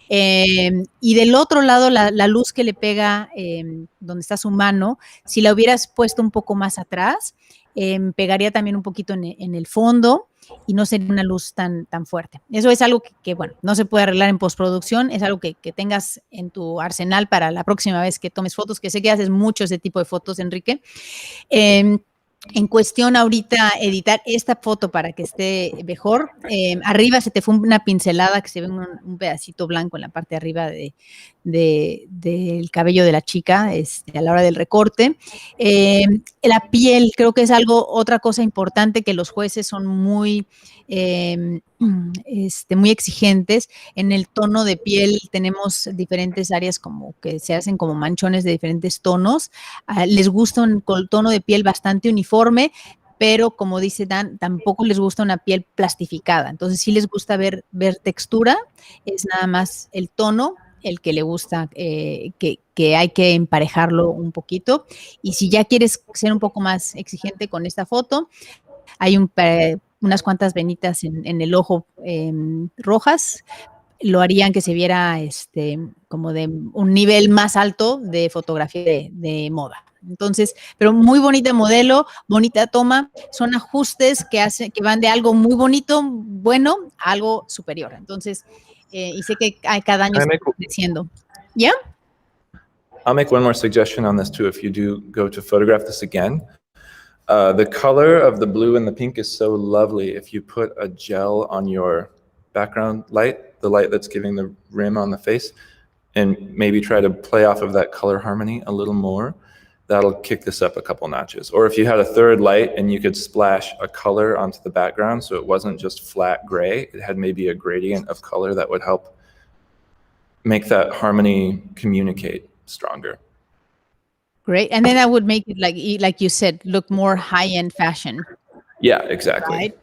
Y del otro lado, la luz que le pega donde está su mano, si la hubieras puesto un poco más atrás, pegaría también un poquito en el fondo y no sería una luz tan fuerte. Eso es algo que, bueno, no se puede arreglar en postproducción, es algo que tengas en tu arsenal para la próxima vez que tomes fotos, que sé que haces mucho ese tipo de fotos, Enrique. En cuestión ahorita editar esta foto para que esté mejor, arriba se te fue una pincelada que se ve un pedacito blanco en la parte de arriba del cabello de la chica a la hora del recorte. La piel, creo que es otra cosa importante, que los jueces son muy exigentes. En el tono de piel tenemos diferentes áreas como que se hacen como manchones de diferentes tonos. Les gusta un tono de piel bastante uniforme, pero como dice Dan, tampoco les gusta una piel plastificada. Entonces sí les gusta ver textura, es nada más el tono el que le gusta, que hay que emparejarlo un poquito. Y si ya quieres ser un poco más exigente con esta foto, hay unas cuantas venitas en el ojo rojas, lo harían que se viera como de un nivel más alto de fotografía de moda. Entonces, pero muy bonita modelo, bonita toma, son ajustes que van de algo muy bonito, bueno, a algo superior. Entonces, y sé que cada año está creciendo. ¿Ya? I'll make one more suggestion on this too, if you do go to photograph this again. The color of the blue and the pink is so lovely. If you put a gel on your background light, the light that's giving the rim on the face, and maybe try to play off of that color harmony a little more, that'll kick this up a couple notches. Or if you had a third light and you could splash a color onto the background so it wasn't just flat gray, it had maybe a gradient of color that would help make that harmony communicate stronger. Great. And then that would make it, like you said, look more high-end fashion. Yeah, exactly. Right?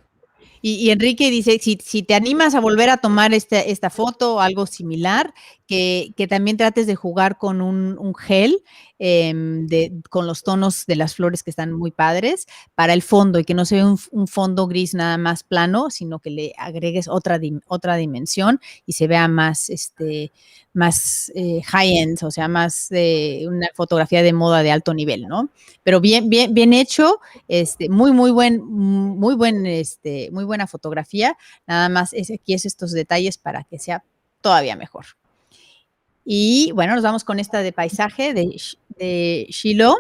Y Enrique dice, si te animas a volver a tomar esta foto o algo similar, que también trates de jugar con un gel con los tonos de las flores que están muy padres para el fondo y que no se vea un fondo gris nada más plano, sino que le agregues otra dimensión y se vea más, más high-end, o sea, más una fotografía de moda de alto nivel, ¿no? Pero bien hecho, muy buena fotografía, nada más aquí es estos detalles para que sea todavía mejor. Y bueno, nos vamos con esta de paisaje de Shiloh.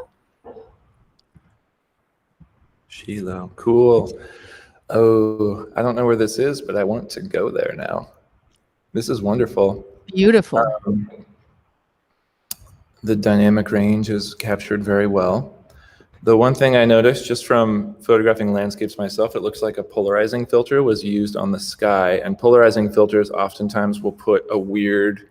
Shiloh, cool. Oh, I don't know where this is, but I want to go there now. This is wonderful. Beautiful. The dynamic range is captured very well. The one thing I noticed just from photographing landscapes myself, it looks like a polarizing filter was used on the sky, and polarizing filters oftentimes will put a weird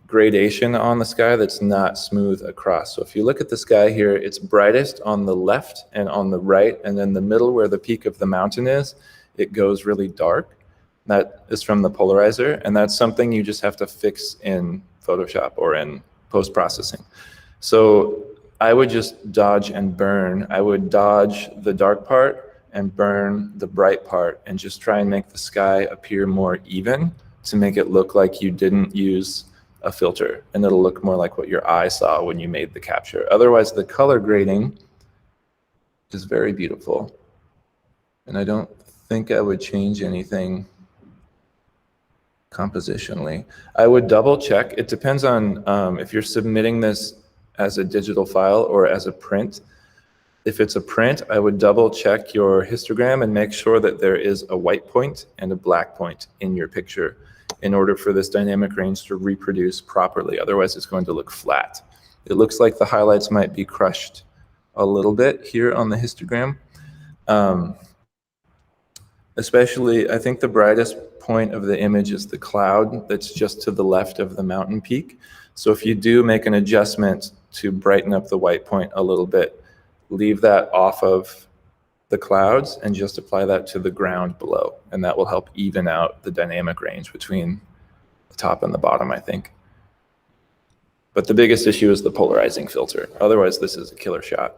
gradation on the sky that's not smooth across. So if you look at the sky here, it's brightest on the left and on the right, and then the middle where the peak of the mountain is, it goes really dark. That is from the polarizer, and that's something you just have to fix in Photoshop or in post-processing. So I would just dodge and burn. I would dodge the dark part and burn the bright part and just try and make the sky appear more even to make it look like you didn't use a filter, and it'll look more like what your eye saw when you made the capture. Otherwise, the color grading is very beautiful, and I don't think I would change anything compositionally. I would double check. It depends on if you're submitting this as a digital file or as a print. If it's a print, I would double check your histogram and make sure that there is a white point and a black point in your picture in order for this dynamic range to reproduce properly. Otherwise, it's going to look flat. It looks like the highlights might be crushed a little bit here on the histogram. Especially, I think the brightest point of the image is the cloud that's just to the left of the mountain peak. So if you do make an adjustment to brighten up the white point a little bit, leave that off of the clouds and just apply that to the ground below. And that will help even out the dynamic range between the top and the bottom, I think. But the biggest issue is the polarizing filter. Otherwise, this is a killer shot.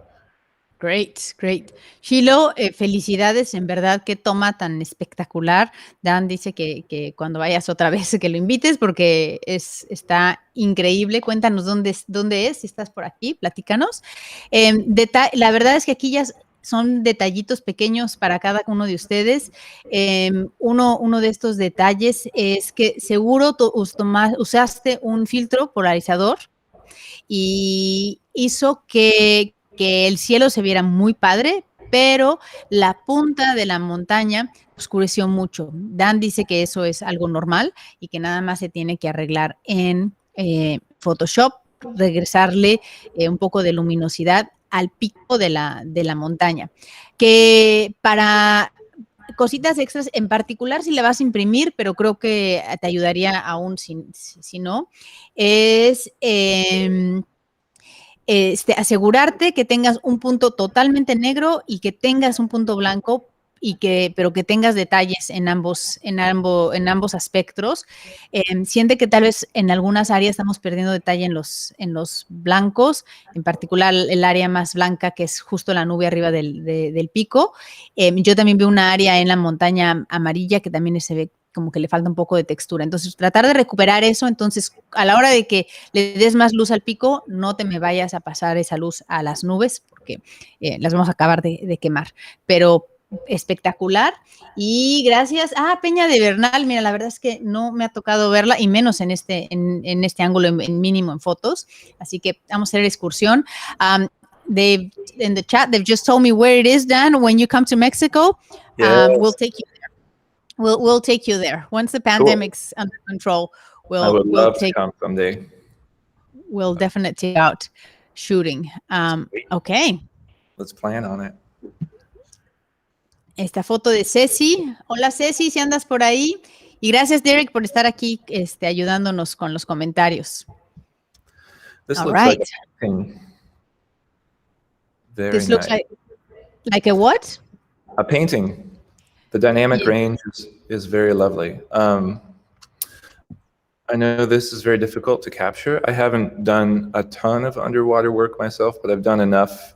Great, great. Shiloh, felicidades, en verdad, qué toma tan espectacular. Dan dice que cuando vayas otra vez que lo invites porque está increíble. Cuéntanos dónde es, si estás por aquí, platícanos. La verdad es que aquí ya son detallitos pequeños para cada uno de ustedes. Uno de estos detalles es que seguro usaste un filtro polarizador y hizo que el cielo se viera muy padre, pero la punta de la montaña oscureció mucho. Dan dice que eso es algo normal y que nada más se tiene que arreglar en Photoshop, regresarle un poco de luminosidad al pico de la montaña. Que para cositas extras, en particular si le vas a imprimir, pero creo que te ayudaría aún si no, es asegurarte que tengas un punto totalmente negro y que tengas un punto blanco, pero que tengas detalles en ambos aspectos. Siente que tal vez en algunas áreas estamos perdiendo detalle en los blancos, en particular el área más blanca que es justo la nube arriba del pico. Yo también veo una área en la montaña amarilla que también se ve como que le falta un poco de textura. Entonces, tratar de recuperar eso. Entonces, a la hora de que le des más luz al pico, no te me vayas a pasar esa luz a las nubes porque las vamos a acabar de quemar. Pero espectacular. Y gracias a Peña de Bernal. Mira, la verdad es que no me ha tocado verla y menos en este ángulo en mínimo en fotos. Así que vamos a hacer excursión. In the chat, they've just told me where it is, Dan. When you come to Mexico, Yes. We'll take you there. We'll take you there. Once the pandemic's under control, I would love to come someday. We'll definitely take out shooting. Okay. Let's plan on it. Esta foto de Ceci. Hola Ceci, si andas por ahí. Y gracias Derek por estar aquí ayudándonos con los comentarios. This All looks right. like a painting. Very This looks nice. like a what? A painting. The dynamic range is very lovely. I know this is very difficult to capture. I haven't done a ton of underwater work myself, but I've done enough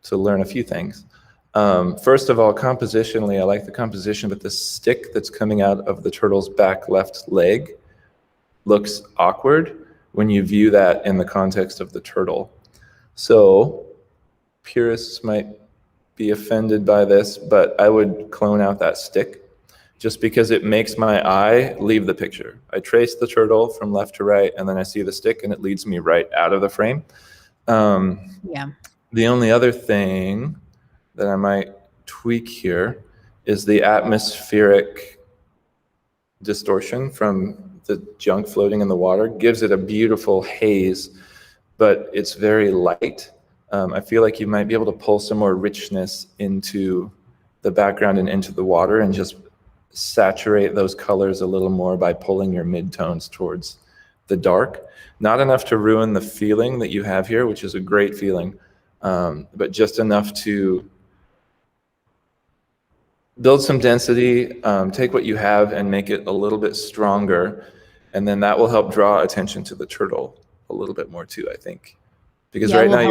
to learn a few things. First of all, compositionally, I like the composition, but the stick that's coming out of the turtle's back left leg looks awkward when you view that in the context of the turtle. So purists might be offended by this, but I would clone out that stick just because it makes my eye leave the picture. I trace the turtle from left to right, and then I see the stick, and it leads me right out of the frame. The only other thing that I might tweak here is the atmospheric distortion from the junk floating in the water. Gives it a beautiful haze, but it's very light. I feel like you might be able to pull some more richness into the background and into the water and just saturate those colors a little more by pulling your midtones towards the dark. Not enough to ruin the feeling that you have here, which is a great feeling, but just enough to build some density, take what you have and make it a little bit stronger, and then that will help draw attention to the turtle a little bit more too, I think. Because right now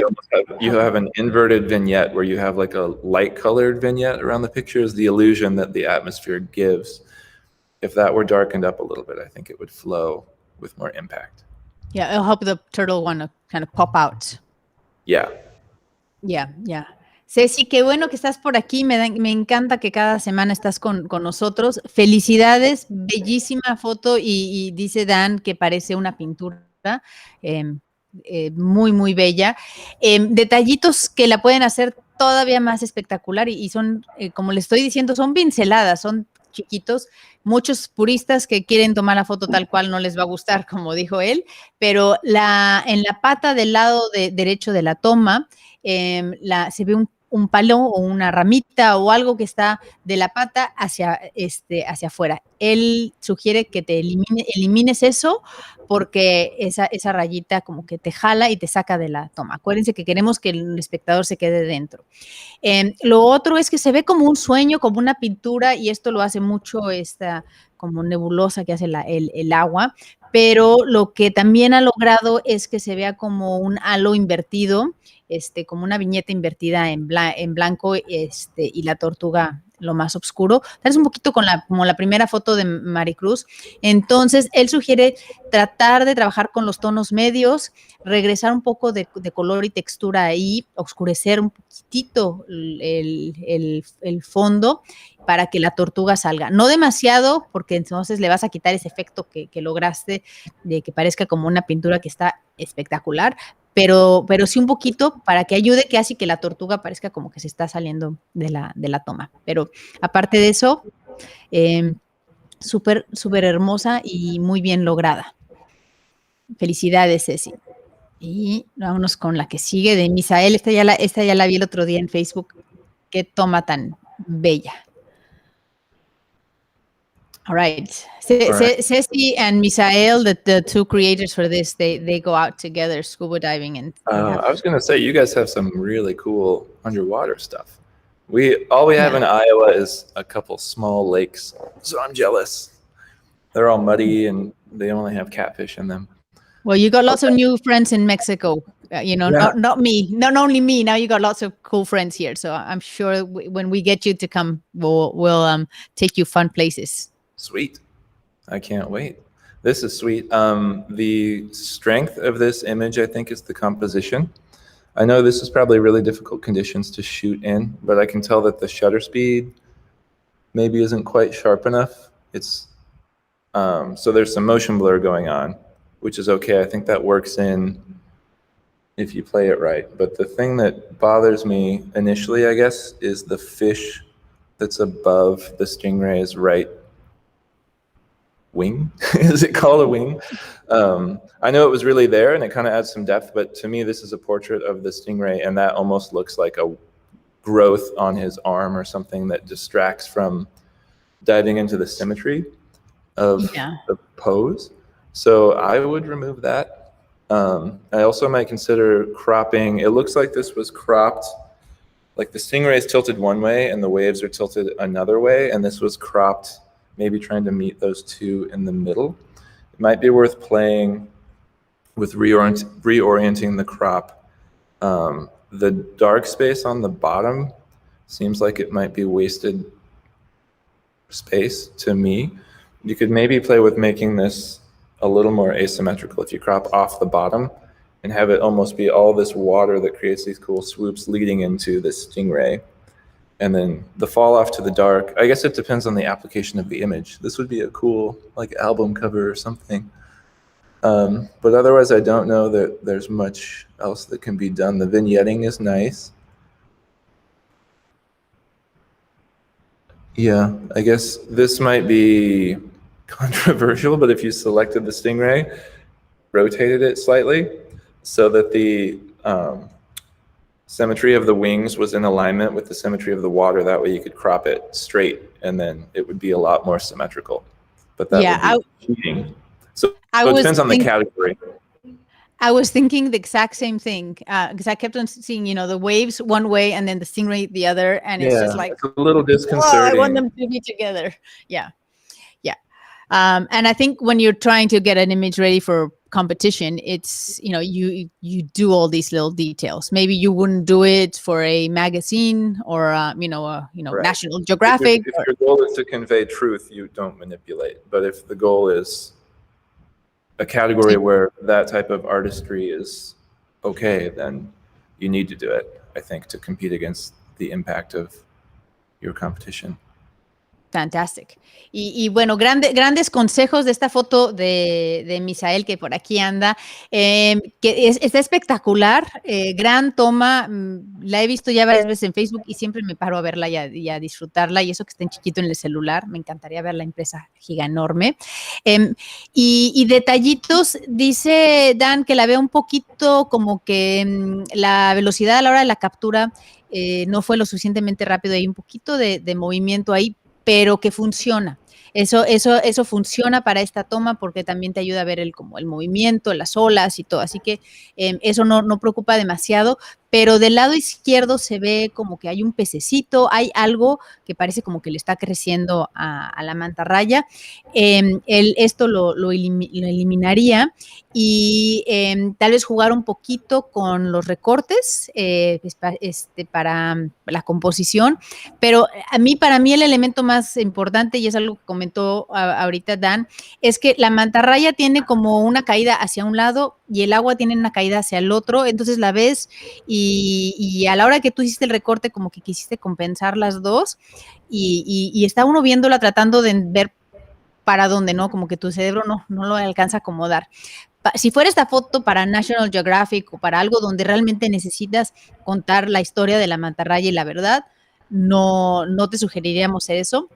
you have an inverted vignette where you have like a light colored vignette around the picture is the illusion that the atmosphere gives. If that were darkened up a little bit, I think it would flow with more impact. Yeah, it'll help the turtle want to kind of pop out. Yeah. Yeah. Ceci, qué bueno que estás por aquí. Me encanta que cada semana estás con nosotros. Felicidades, bellísima foto y dice Dan que parece una pintura. Muy, muy bella. Detallitos que la pueden hacer todavía más espectacular y son, como le estoy diciendo, son pinceladas, son chiquitos. Muchos puristas que quieren tomar la foto tal cual no les va a gustar, como dijo él, pero en la pata del lado derecho de la toma se ve un palo o una ramita o algo que está de la pata hacia afuera. Él sugiere que te elimines eso porque esa rayita como que te jala y te saca de la toma. Acuérdense que queremos que el espectador se quede dentro. Lo otro es que se ve como un sueño, como una pintura, y esto lo hace mucho esta como nebulosa que hace el agua, pero lo que también ha logrado es que se vea como un halo invertido, como una viñeta invertida en blanco, y la tortuga lo más oscuro. Es un poquito como la primera foto de Maricruz. Entonces, él sugiere tratar de trabajar con los tonos medios, regresar un poco de color y textura ahí, oscurecer un poquitito el fondo para que la tortuga salga. No demasiado, porque entonces le vas a quitar ese efecto que lograste de que parezca como una pintura que está espectacular, pero sí un poquito para que ayude que así que la tortuga parezca como que se está saliendo de la toma. Pero aparte de eso, súper, súper hermosa y muy bien lograda. Felicidades, Ceci. Y vámonos con la que sigue de Misael. Esta ya la vi el otro día en Facebook. Qué toma tan bella. All right. Ceci and Misael, the two creators for this, they go out together scuba diving. And I was going to say, you guys have some really cool underwater stuff. All we have in Iowa is a couple small lakes, so I'm jealous. They're all muddy and they only have catfish in them. Well, you got lots of new friends in Mexico. Not me, not only me. Now you got lots of cool friends here. So I'm sure when we get you to come, we'll take you fun places. Sweet. I can't wait. This is sweet. The strength of this image, I think, is the composition. I know this is probably really difficult conditions to shoot in, but I can tell that the shutter speed maybe isn't quite sharp enough. It's so there's some motion blur going on, which is okay. I think that works in if you play it right. But the thing that bothers me initially, I guess, is the fish that's above the stingray's right wing. Is it called a wing? I know it was really there and it kind of adds some depth, but to me this is a portrait of the stingray and that almost looks like a growth on his arm or something that distracts from diving into the symmetry of the pose. So I would remove that. I also might consider cropping. It looks like this was cropped, like the stingray is tilted one way and the waves are tilted another way, and this was cropped maybe trying to meet those two in the middle. might be worth playing with reorienting the crop. The dark space on the bottom seems like it might be wasted space to me. You could maybe play with making this a little more asymmetrical. If you crop off the bottom and have it almost be all this water that creates these cool swoops leading into this stingray. And then the fall off to the dark, I guess it depends on the application of the image. This would be a cool like album cover or something. But otherwise, I don't know that there's much else that can be done. The vignetting is nice. Yeah, I guess this might be controversial, but if you selected the stingray, rotated it slightly so that the symmetry of the wings was in alignment with the symmetry of the water, that way you could crop it straight and then it would be a lot more symmetrical. But that would be cheating. So it depends on the category. I was thinking the exact same thing because I kept on seeing, the waves one way and then the stingray the other, and it's just like it's a little disconcerting. I want them to be together. Yeah. And I think when you're trying to get an image ready for competition, it's you do all these little details. Maybe you wouldn't do it for a magazine or right. National Geographic. If your goal is to convey truth, you don't manipulate. But if the goal is a category where that type of artistry is okay, then you need to do it, I think, to compete against the impact of your competition. Fantastic. Y bueno, grandes consejos de esta foto de Misael, que por aquí anda, que está espectacular, gran toma, la he visto ya varias veces en Facebook y siempre me paro a verla y a disfrutarla, y eso que está en chiquito en el celular, me encantaría verla impresa giganorme. Y detallitos, dice Dan que la veo un poquito como que la velocidad a la hora de la captura no fue lo suficientemente rápido, hay un poquito de movimiento ahí, pero que funciona. Eso funciona para esta toma porque también te ayuda a ver el movimiento, las olas y todo. Así que eso no preocupa demasiado, pero del lado izquierdo se ve como que hay un pececito, hay algo que parece como que le está creciendo a la mantarraya. Esto lo eliminaría y tal vez jugar un poquito con los recortes para la composición, pero para mí el elemento más importante, y es algo que comentó ahorita Dan, es que la mantarraya tiene como una caída hacia un lado y el agua tiene una caída hacia el otro, entonces la ves y a la hora que tú hiciste el recorte como que quisiste compensar las dos y está uno viéndola tratando de ver para dónde, ¿no? Como que tu cerebro no lo alcanza a acomodar. Si fuera esta foto para National Geographic o para algo donde realmente necesitas contar la historia de la mantarraya y la verdad, no te sugeriríamos eso.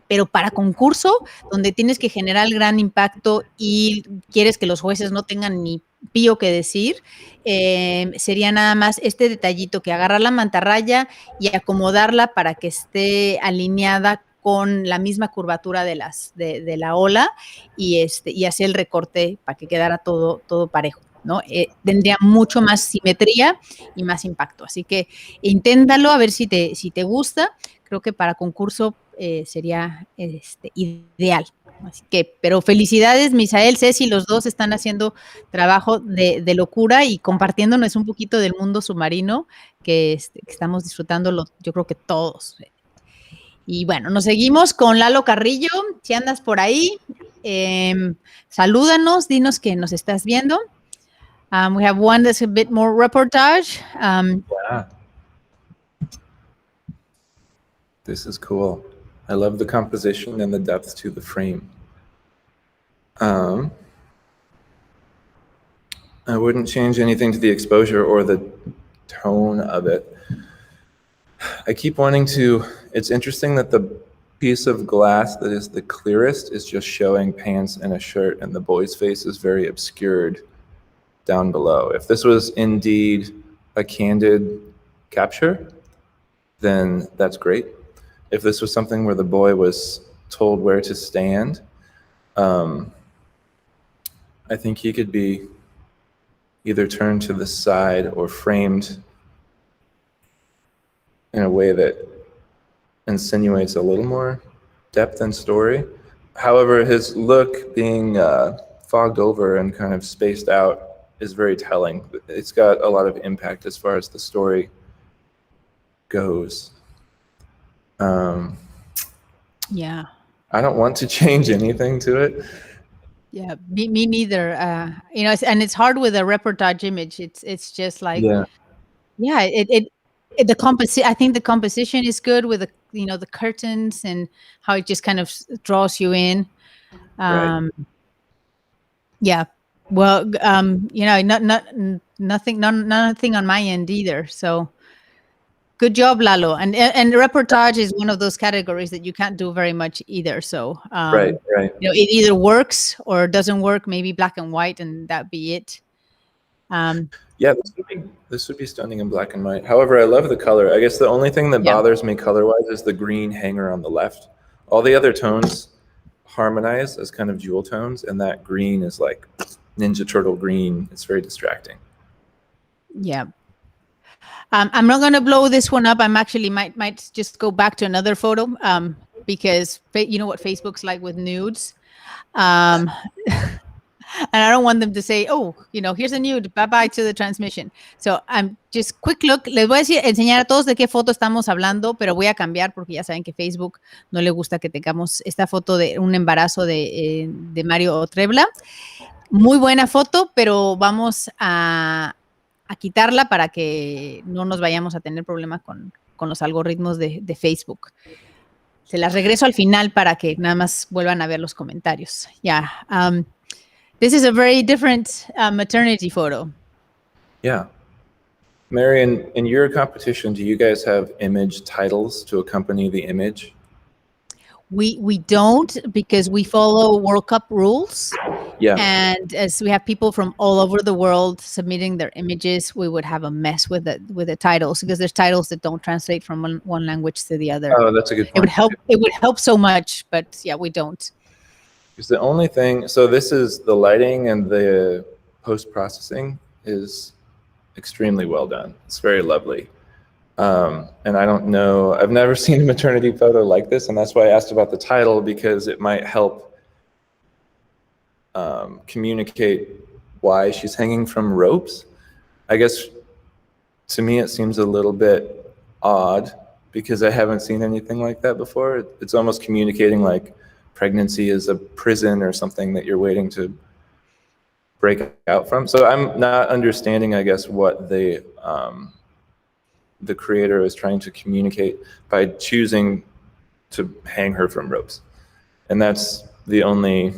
Pero para concurso, donde tienes que generar gran impacto y quieres que los jueces no tengan ni pío que decir, sería nada más este detallito, que agarrar la mantarraya y acomodarla para que esté alineada con la misma curvatura de la ola y hacer el recorte para que quedara todo parejo, ¿no? Tendría mucho más simetría y más impacto. Así que inténtalo a ver si te gusta. Creo que para concurso sería ideal. Así que, pero felicidades, Misael, Ceci, los dos están haciendo trabajo de locura y compartiéndonos un poquito del mundo submarino que estamos disfrutándolo, yo creo que todos. Y bueno, nos seguimos con Lalo Carrillo. Si andas por ahí, salúdanos, dinos que nos estás viendo. We have one that's a bit more reportage. Yeah. This is cool. I love the composition and the depth to the frame. I wouldn't change anything to the exposure or the tone of it. I keep wanting to, it's interesting that the piece of glass that is the clearest is just showing pants and a shirt, and the boy's face is very obscured down below. If this was indeed a candid capture, then that's great. If this was something where the boy was told where to stand, I think he could be either turned to the side or framed in a way that insinuates a little more depth and story. However, his look being fogged over and kind of spaced out is very telling. It's got a lot of impact as far as the story goes. Yeah. I don't want to change anything to it. Yeah, me neither. You know, and it's hard with a reportage image. It's just like, Yeah, I think the composition is good with the curtains and how it just kind of draws you in. right. Yeah. Well, nothing on my end either. So good job, Lalo. And reportage is one of those categories that you can't do very much either. So Right. it either works or doesn't work. Maybe black and white, and that be it. Yeah, this would be stunning in black and white. However, I love the color. I guess the only thing that bothers me color-wise is the green hanger on the left. All the other tones harmonize as kind of jewel tones, and that green is like Ninja Turtle green. It's very distracting. Yeah. I'm not going to blow this one up. I'm actually might just go back to another photo because you know what Facebook's like with nudes. And I don't want them to say, oh, here's a nude, bye-bye to the transmission. So I'm just quick look. Les voy a enseñar a todos de qué foto estamos hablando, pero voy a cambiar porque ya saben que Facebook no le gusta que tengamos esta foto de un embarazo de Mario Trebla. Muy buena foto, pero vamos a quitarla para que no nos vayamos a tener problemas con los algoritmos de Facebook. Se las regreso al final para que nada más vuelvan a ver los comentarios. Ya. This is a very different maternity photo. Yeah. Mary, in your competition, do you guys have image titles to accompany the image? We don't, because we follow World Cup rules. Yeah. And as we have people from all over the world submitting their images, we would have a mess with the titles, because there's titles that don't translate from one language to the other. Oh, that's a good point. It would help so much, but yeah, we don't. Because the only thing, so this is the lighting and the post-processing is extremely well done. It's very lovely. And I don't know, I've never seen a maternity photo like this, and that's why I asked about the title, because it might help communicate why she's hanging from ropes. I guess to me it seems a little bit odd because I haven't seen anything like that before. It's almost communicating like pregnancy is a prison or something that you're waiting to break out from. So I'm not understanding, I guess, what the creator is trying to communicate by choosing to hang her from ropes. And that's the only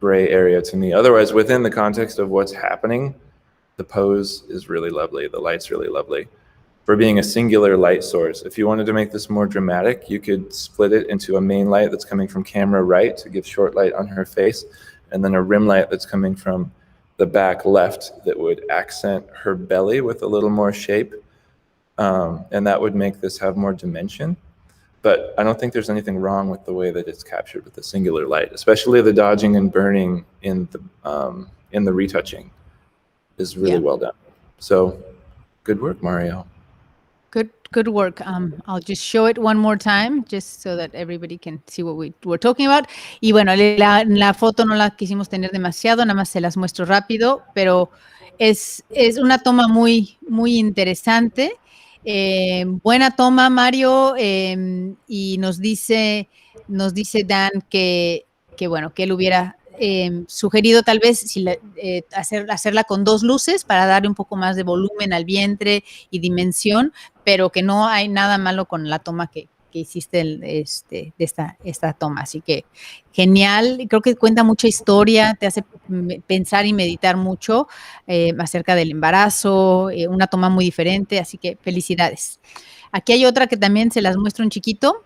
gray area to me. Otherwise, within the context of what's happening, the pose is really lovely. The light's really lovely. For being a singular light source, if you wanted to make this more dramatic, you could split it into a main light that's coming from camera right to give short light on her face, and then a rim light that's coming from the back left that would accent her belly with a little more shape. And that would make this have more dimension. But I don't think there's anything wrong with the way that it's captured with the singular light, especially the dodging and burning in the retouching is really well done. So good work, Mario. Good work. I'll just show it one more time, just so that everybody can see what we're talking about. Y bueno, la foto no la quisimos tener demasiado, nada más se las muestro rápido, pero es una toma muy, muy interesante. Buena toma, Mario, y nos dice Dan que bueno, que él hubiera sugerido tal vez hacerla con dos luces para darle un poco más de volumen al vientre y dimensión, pero que no hay nada malo con la toma que hiciste de esta toma. Así que genial, creo que cuenta mucha historia, te hace pensar y meditar mucho acerca del embarazo, una toma muy diferente, así que felicidades. Aquí hay otra que también se las muestro un chiquito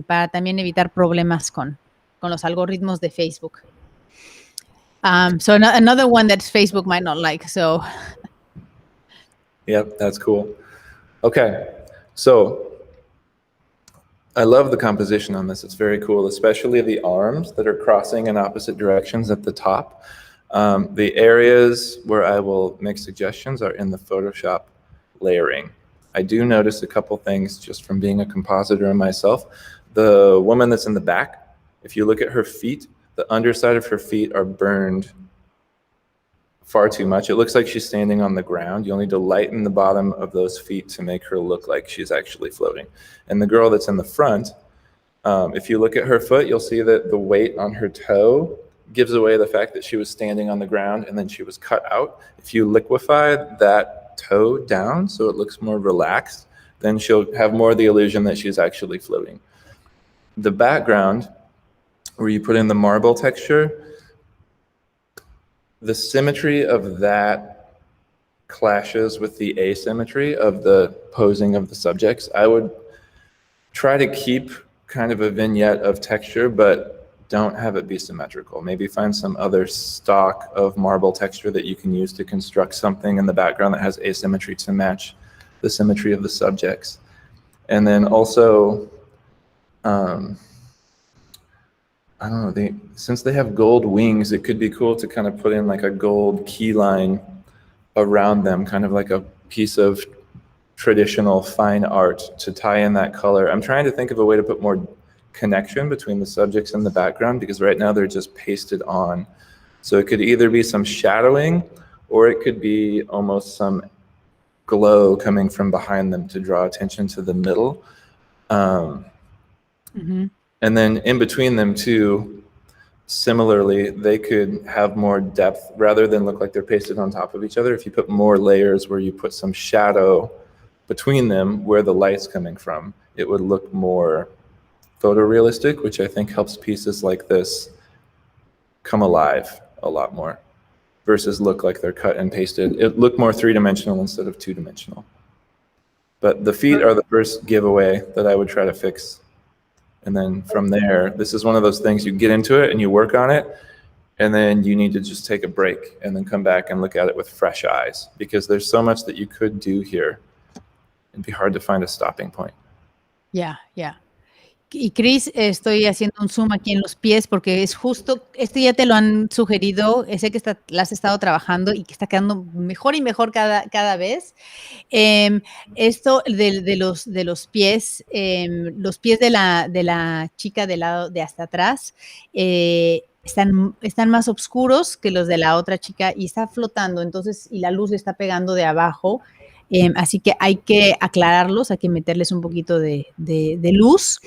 para también evitar problemas con los algoritmos de Facebook. So another one that Facebook might not like, so. Yep, that's cool. Okay, so I love the composition on this. It's very cool, especially the arms that are crossing in opposite directions at the top. The areas where I will make suggestions are in the Photoshop layering. I do notice a couple things just from being a compositor myself. The woman that's in the back, if you look at her feet, the underside of her feet are burned far too much. It looks like she's standing on the ground. You'll need to lighten the bottom of those feet to make her look like she's actually floating. And the girl that's in the front, if you look at her foot, you'll see that the weight on her toe gives away the fact that she was standing on the ground and then she was cut out. If you liquefy that toe down so it looks more relaxed, then she'll have more of the illusion that she's actually floating. The background, where you put in the marble texture, the symmetry of that clashes with the asymmetry of the posing of the subjects. I would try to keep kind of a vignette of texture, but don't have it be symmetrical. Maybe find some other stock of marble texture that you can use to construct something in the background that has asymmetry to match the symmetry of the subjects. And then also, I don't know, since they have gold wings, it could be cool to kind of put in like a gold key line around them, kind of like a piece of traditional fine art to tie in that color. I'm trying to think of a way to put more connection between the subjects and the background, because right now they're just pasted on. So it could either be some shadowing, or it could be almost some glow coming from behind them to draw attention to the middle. And then in between them too, similarly, they could have more depth rather than look like they're pasted on top of each other. If you put more layers where you put some shadow between them where the light's coming from, it would look more photorealistic, which I think helps pieces like this come alive a lot more versus look like they're cut and pasted. It looked more three-dimensional instead of two-dimensional. But the feet are the first giveaway that I would try to fix. And then from there, this is one of those things you get into it and you work on it, and then you need to just take a break and then come back and look at it with fresh eyes, because there's so much that you could do here. It'd be hard to find a stopping point. Yeah. Y Chris, estoy haciendo un zoom aquí en los pies porque es justo, ya te lo han sugerido, sé que la has estado trabajando y que está quedando mejor y mejor cada vez. Esto de los pies, los pies de la chica del lado de hasta atrás, están más oscuros que los de la otra chica y está flotando, entonces, y la luz le está pegando de abajo. Así que hay que aclararlos, hay que meterles un poquito de luz.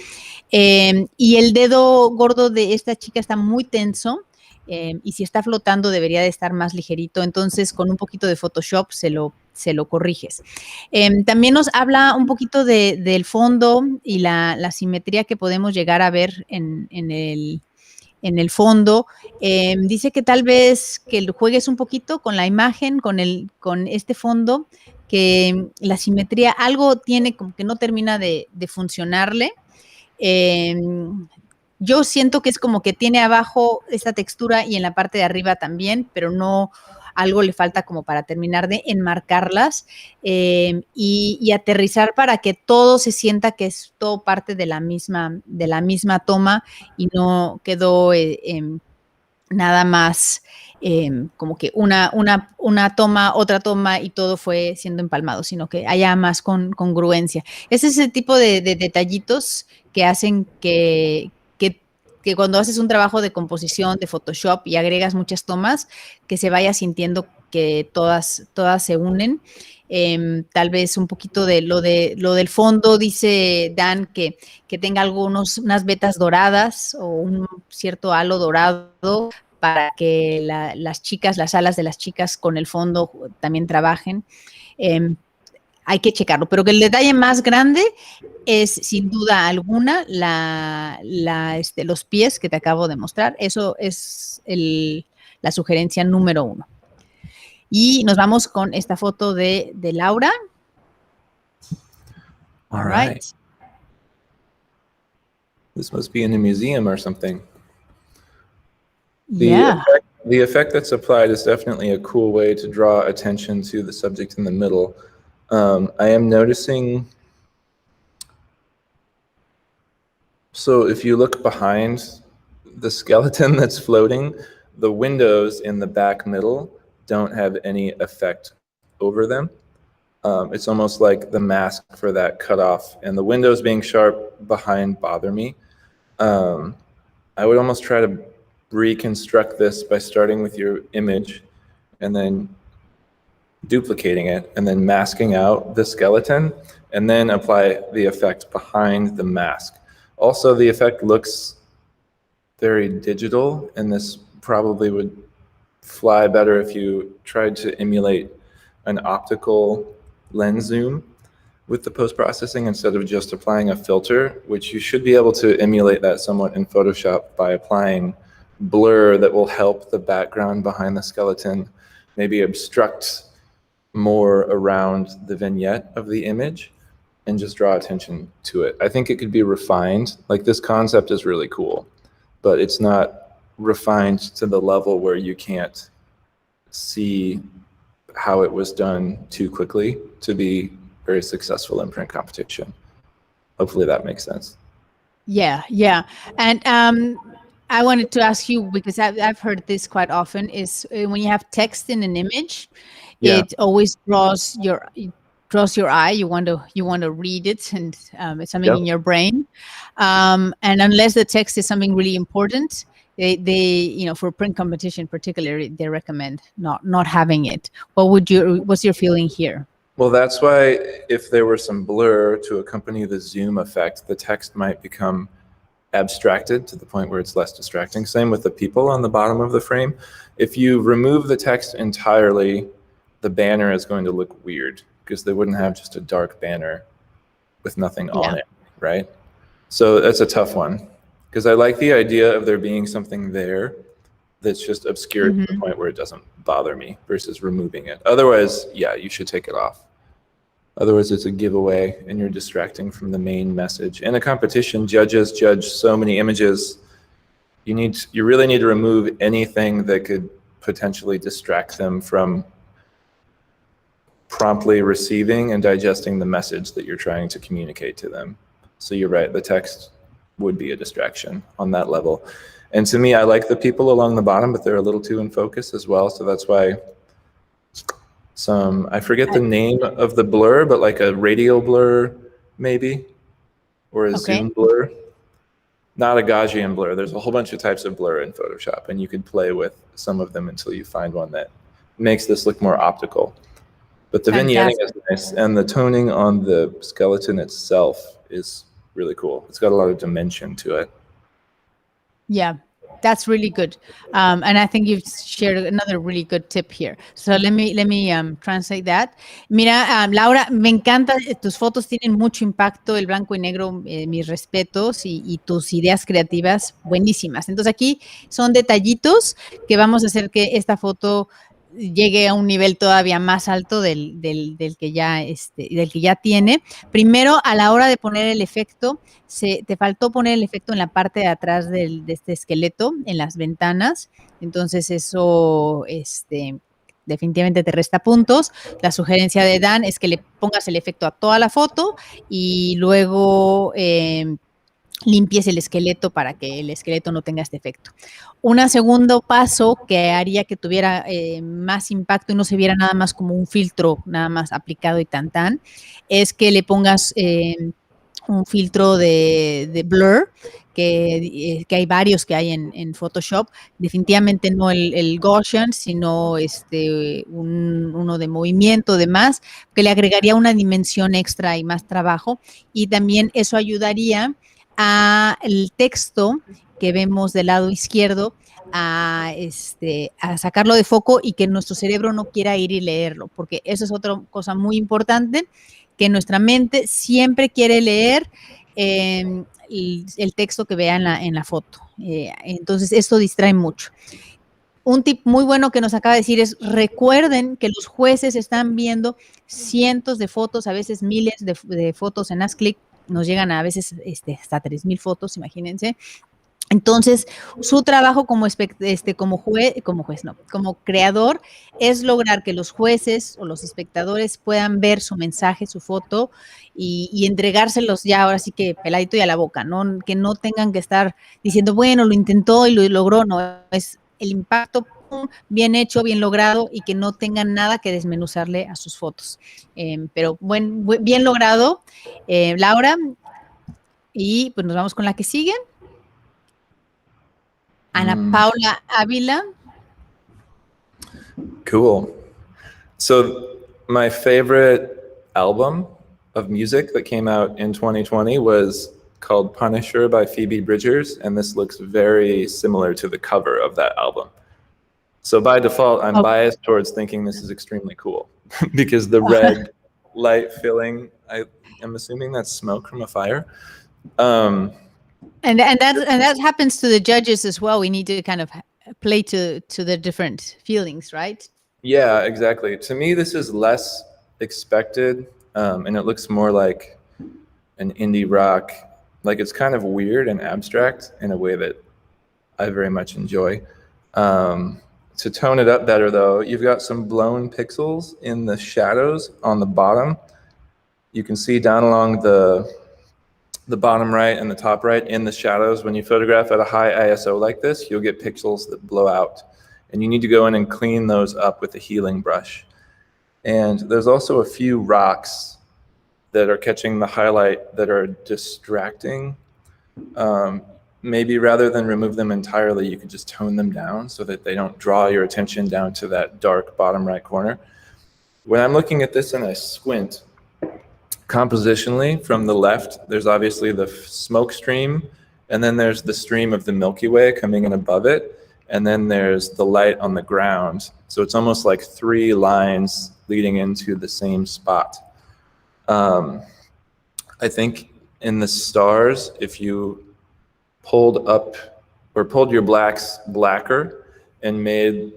Y el dedo gordo de esta chica está muy tenso, y si está flotando debería de estar más ligerito, entonces con un poquito de Photoshop se lo corriges. También nos habla un poquito del fondo y la simetría que podemos llegar a ver en el fondo. Dice que tal vez que juegues un poquito con la imagen, con este fondo, que la simetría algo tiene como que no termina de funcionarle. Yo siento que es como que tiene abajo esta textura y en la parte de arriba también, pero no, algo le falta como para terminar de enmarcarlas, y aterrizar para que todo se sienta que es todo parte de la misma toma y no quedó nada más como que una toma, otra toma y todo fue siendo empalmado, sino que haya más congruencia. Es ese tipo de detallitos que hacen que cuando haces un trabajo de composición, de Photoshop y agregas muchas tomas, que se vaya sintiendo que todas se unen. Tal vez un poquito de lo del fondo, dice Dan, que tenga unas vetas doradas o un cierto halo dorado para que las alas de las chicas con el fondo también trabajen. Hay que checarlo, pero que el detalle más grande es, sin duda alguna, los pies que te acabo de mostrar. Eso es la sugerencia número 1. Y nos vamos con esta foto de Laura. All right. This must be in a museum or something. Yeah. The effect that's applied is definitely a cool way to draw attention to the subject in the middle. I am noticing, so if you look behind the skeleton that's floating, the windows in the back middle don't have any effect over them. It's almost like the mask for that cut off, and the windows being sharp behind bother me. I would almost try to reconstruct this by starting with your image and then duplicating it and then masking out the skeleton and then apply the effect behind the mask. Also, the effect looks very digital, and this probably would fly better if you tried to emulate an optical lens zoom with the post-processing instead of just applying a filter, which you should be able to emulate that somewhat in Photoshop by applying blur that will help the background behind the skeleton maybe obstruct more around the vignette of the image and just draw attention to it. I think it could be refined. Like, this concept is really cool, but it's not refined to the level where you can't see how it was done too quickly to be very successful in print competition. Hopefully that makes sense. Yeah. And I wanted to ask you, because I've heard this quite often, is when you have text in an image, it always draws your eye. You want to read it, and it's something in your brain. And unless the text is something really important, they for print competition particularly, they recommend not having it. What's your feeling here? Well, that's why if there were some blur to accompany the zoom effect, the text might become abstracted to the point where it's less distracting. Same with the people on the bottom of the frame. If you remove the text entirely, the banner is going to look weird because they wouldn't have just a dark banner with nothing on it, right? So that's a tough one, because I like the idea of there being something there that's just obscured to the point where it doesn't bother me versus removing it. Otherwise, yeah, you should take it off. Otherwise, it's a giveaway and you're distracting from the main message. In a competition, judges judge so many images. You really need to remove anything that could potentially distract them from promptly receiving and digesting the message that you're trying to communicate to them. So you're right, the text would be a distraction on that level. And to me, I like the people along the bottom, but they're a little too in focus as well. So that's why I forget the name of the blur, but like a radial blur maybe, or a zoom blur. Not a Gaussian blur. There's a whole bunch of types of blur in Photoshop, and you could play with some of them until you find one that makes this look more optical. But the vignetting is nice, and the toning on the skeleton itself is really cool. It's got a lot of dimension to it. Yeah, that's really good. And I think you've shared another really good tip here. So let me translate that. Mira, Laura, me encanta, tus fotos tienen mucho impacto, el blanco y negro, mis respetos, y tus ideas creativas buenísimas. Entonces aquí son detallitos que vamos a hacer que esta foto llegue a un nivel todavía más alto del que ya tiene. Primero, a la hora de poner el efecto, te faltó poner el efecto en la parte de atrás de este esqueleto, en las ventanas. Entonces eso definitivamente te resta puntos. La sugerencia de Dan es que le pongas el efecto a toda la foto y luego limpies el esqueleto para que el esqueleto no tenga este efecto. Un segundo paso que haría que tuviera más impacto y no se viera nada más como un filtro, nada más aplicado y tan, es que le pongas un filtro de blur, que hay varios que hay en Photoshop. Definitivamente no el Gaussian, sino uno de movimiento, demás, que le agregaría una dimensión extra y más trabajo. Y también eso ayudaría al texto que vemos del lado izquierdo a sacarlo de foco y que nuestro cerebro no quiera ir y leerlo, porque eso es otra cosa muy importante, que nuestra mente siempre quiere leer el texto que vea en la foto. Entonces, esto distrae mucho. Un tip muy bueno que nos acaba de decir es: recuerden que los jueces están viendo cientos de fotos, a veces miles de fotos en AskClick. Nos llegan a veces hasta 3,000 fotos, imagínense. Entonces, su trabajo como creador es lograr que los jueces o los espectadores puedan ver su mensaje, su foto y entregárselos ya ahora sí que peladito y a la boca, ¿no? Que no tengan que estar diciendo, bueno, lo intentó y lo logró, no, es el impacto bien hecho, bien logrado y que no tengan nada que desmenuzarle a sus fotos. Pero bien logrado, Laura. Y pues nos vamos con la que sigue. Ana Paula Ávila. Cool. So my favorite album of music that came out in 2020 was called Punisher by Phoebe Bridgers, and this looks very similar to the cover of that album. So by default, I'm biased towards thinking this is extremely cool because the red light filling, I'm assuming that's smoke from a fire. And that happens to the judges as well. We need to kind of play to the different feelings, right? Yeah, exactly. To me, this is less expected, and it looks more like an indie rock. Like it's kind of weird and abstract in a way that I very much enjoy. To tone it up better, though, you've got some blown pixels in the shadows on the bottom. You can see down along the bottom right and the top right in the shadows. When you photograph at a high ISO like this, you'll get pixels that blow out. And you need to go in and clean those up with a healing brush. And there's also a few rocks that are catching the highlight that are distracting. Maybe rather than remove them entirely, you could just tone them down so that they don't draw your attention down to that dark bottom right corner. When I'm looking at this and I squint, compositionally from the left, there's obviously the smoke stream, and then there's the stream of the Milky Way coming in above it, and then there's the light on the ground. So it's almost like three lines leading into the same spot. I think in the stars, if you pulled up or pulled your blacks blacker and made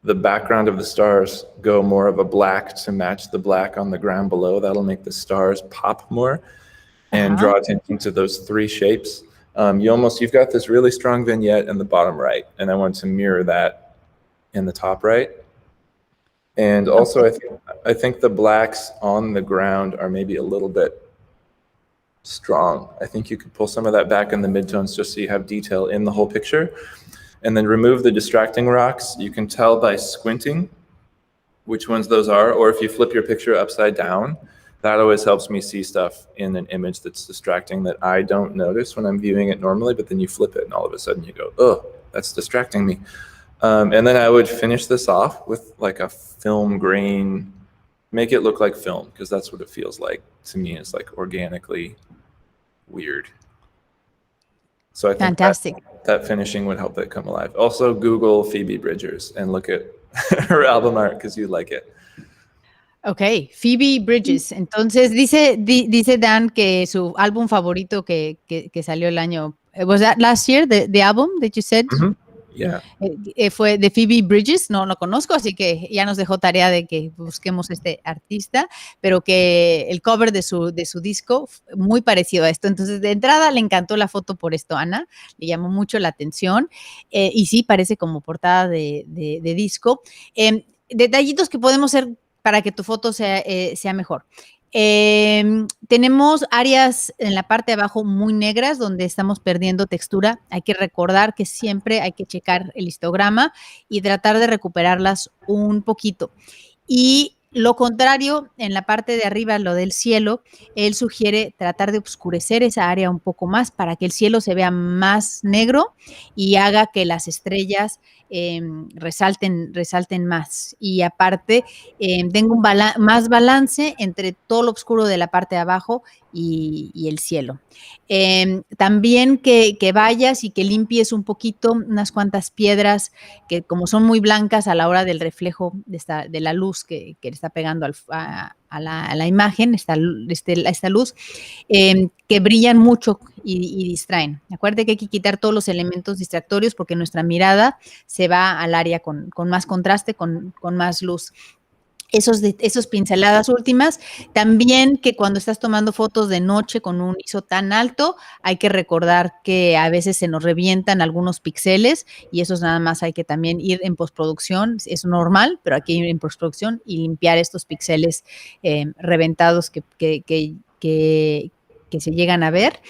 the background of the stars go more of a black to match the black on the ground below, that'll make the stars pop more and draw attention to those three shapes. You've got this really strong vignette in the bottom right, and I want to mirror that in the top right. And also I think the blacks on the ground are maybe a little bit strong. I think you could pull some of that back in the midtones just so you have detail in the whole picture. And then remove the distracting rocks. You can tell by squinting which ones those are, or if you flip your picture upside down, that always helps me see stuff in an image that's distracting that I don't notice when I'm viewing it normally, but then you flip it and all of a sudden you go, oh, that's distracting me. And then I would finish this off with like a film grain, make it look like film, because that's what it feels like to me. It's like organically weird. So I think fantastic. That finishing would help it come alive. Also, Google Phoebe Bridgers and look at her album art because you'd like it. Ok, Phoebe Bridges. Entonces dice Dan que su álbum favorito que salió el año, was that last year, the album that you said? Mm-hmm. Yeah. Fue de Phoebe Bridges, no lo conozco, así que ya nos dejó tarea de que busquemos este artista, pero que el cover de su disco muy parecido a esto. Entonces, de entrada le encantó la foto por esto, Ana, le llamó mucho la atención, y sí, parece como portada de disco. Detallitos que podemos hacer para que tu foto sea mejor. Tenemos áreas en la parte de abajo muy negras donde estamos perdiendo textura. Hay que recordar que siempre hay que checar el histograma y tratar de recuperarlas un poquito. Y lo contrario, en la parte de arriba, lo del cielo, él sugiere tratar de oscurecer esa área un poco más para que el cielo se vea más negro y haga que las estrellas resalten más. Y aparte, tengo más balance entre todo lo oscuro de la parte de abajo y el cielo. También que vayas y que limpies un poquito unas cuantas piedras que como son muy blancas a la hora del reflejo de la luz que le está pegando a la imagen, esta luz, que brillan mucho y distraen. Acuérdate que hay que quitar todos los elementos distractorios porque nuestra mirada se va al área con más contraste, con más luz. Esos pinceladas últimas. También que cuando estás tomando fotos de noche con un ISO tan alto, hay que recordar que a veces se nos revientan algunos píxeles y esos nada más hay que también ir en postproducción. Es normal, pero hay que ir en postproducción y limpiar estos píxeles reventados que se llegan a ver.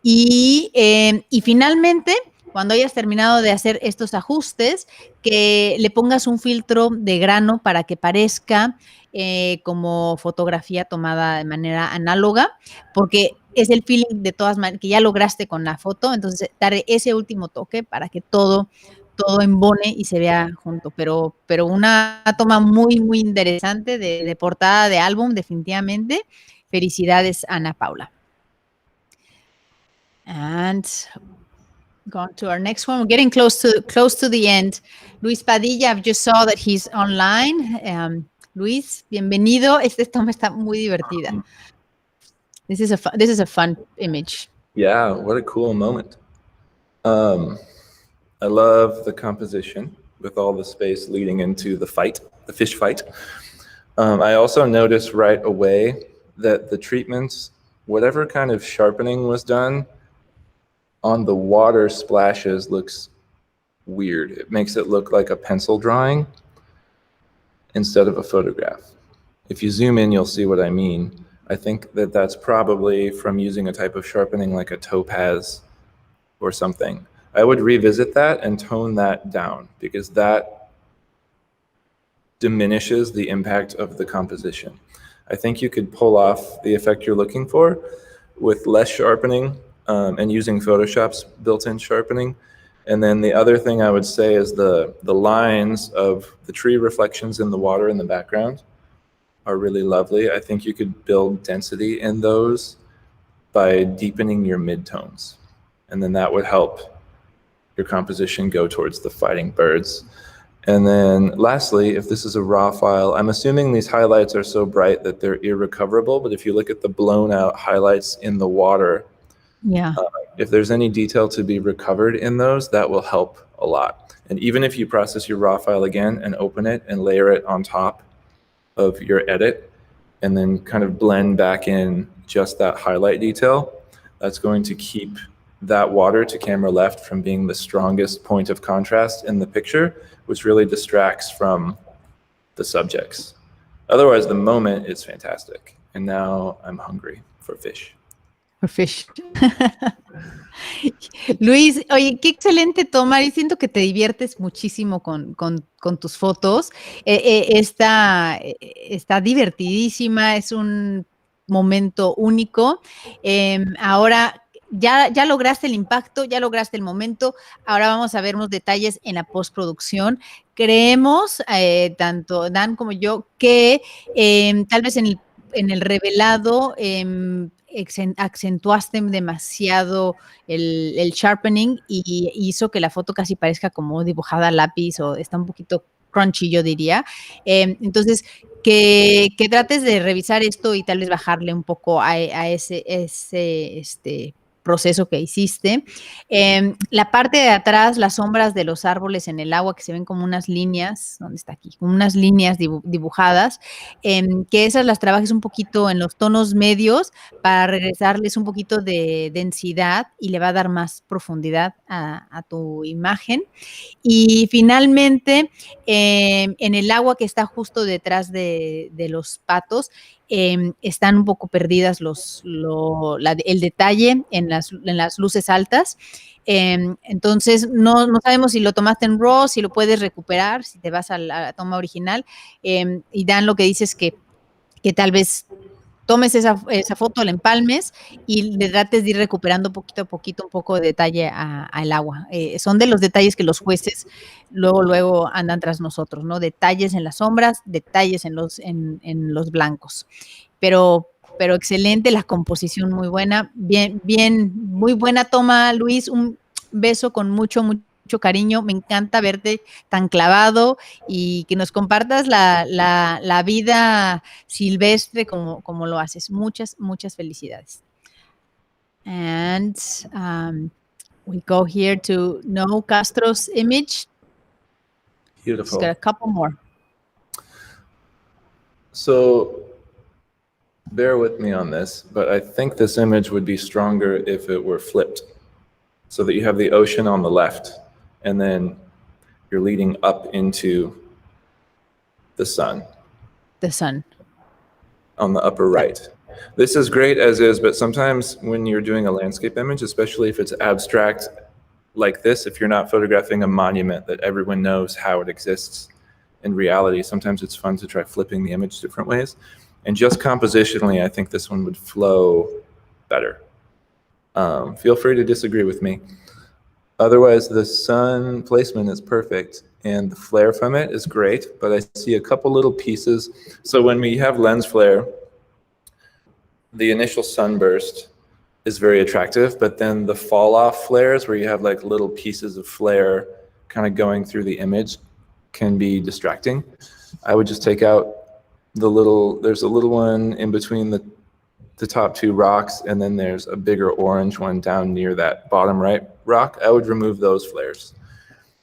Y finalmente, cuando hayas terminado de hacer estos ajustes, que le pongas un filtro de grano para que parezca como fotografía tomada de manera análoga, porque es el feeling de todas maneras que ya lograste con la foto, entonces darle ese último toque para que todo embone y se vea junto, pero una toma muy, muy interesante de portada de álbum, definitivamente. Felicidades, Ana Paula. And going to our next one, we're getting close to the end. Luis Padilla, I've just saw that he's online. Luis, bienvenido. Esta toma está muy divertida. This is a fun image. Yeah, what a cool moment. I love the composition with all the space leading into the fight, the fish fight. I also noticed right away that the treatments, whatever kind of sharpening was done on the water splashes, looks weird. It makes it look like a pencil drawing instead of a photograph. If you zoom in, you'll see what I mean. I think that that's probably from using a type of sharpening like a topaz or something. I would revisit that and tone that down because that diminishes the impact of the composition. I think you could pull off the effect you're looking for with less sharpening and using Photoshop's built-in sharpening. And then the other thing I would say is the lines of the tree reflections in the water in the background are really lovely. I think you could build density in those by deepening your midtones. And then that would help your composition go towards the fighting birds. And then lastly, if this is a raw file, I'm assuming these highlights are so bright that they're irrecoverable, but if you look at the blown out highlights in the water, yeah, if there's any detail to be recovered in those, that will help a lot. And even if you process your raw file again and open it and layer it on top of your edit and then kind of blend back in just that highlight detail, that's going to keep that water to camera left from being the strongest point of contrast in the picture, which really distracts from the subjects. Otherwise, the moment is fantastic. And now I'm hungry for fish. For fish. Luis, oye, qué excelente toma. Y siento que te diviertes muchísimo con tus fotos. Está divertidísima, es un momento único. Ahora ya lograste el impacto, ya lograste el momento. Ahora vamos a ver unos detalles en la postproducción. Creemos, tanto Dan como yo, que tal vez en el revelado acentuaste demasiado el sharpening y hizo que la foto casi parezca como dibujada a lápiz o está un poquito crunchy, yo diría. Entonces, que trates de revisar esto y tal vez bajarle un poco a ese proceso que hiciste. La parte de atrás, las sombras de los árboles en el agua que se ven como unas líneas, ¿dónde está aquí? Como unas líneas dibujadas, que esas las trabajes un poquito en los tonos medios para regresarles un poquito de densidad y le va a dar más profundidad a tu imagen. Y finalmente, en el agua que está justo detrás de los patos, están un poco perdidas el detalle en las luces altas. Entonces, no sabemos si lo tomaste en RAW, si lo puedes recuperar, si te vas a la toma original. Y Dan, lo que dice es que tal vez tomes esa foto, la empalmes y le trates de ir recuperando poquito a poquito un poco de detalle al agua. Son de los detalles que los jueces luego andan tras nosotros, ¿no? Detalles en las sombras, detalles en los blancos. Pero excelente, la composición muy buena, bien, muy buena toma, Luis, un beso con mucho cariño, me encanta verte tan clavado y que nos compartas la vida silvestre como lo haces. Muchas felicidades. And we go here to No Castro's image. Beautiful. She's got a couple more. So bear with me on this, but I think this image would be stronger if it were flipped so that you have the ocean on the left and then you're leading up into the sun. The sun. On the upper right. This is great as is, but sometimes when you're doing a landscape image, especially if it's abstract like this, if you're not photographing a monument that everyone knows how it exists in reality, sometimes it's fun to try flipping the image different ways. And just compositionally, I think this one would flow better. Feel free to disagree with me. Otherwise, the sun placement is perfect and the flare from it is great, but I see a couple little pieces. So when we have lens flare, the initial sunburst is very attractive, but then the fall off flares where you have like little pieces of flare kind of going through the image can be distracting. I would just take out the little, there's a little one in between the top two rocks, and then there's a bigger orange one down near that bottom right rock. I would remove those flares.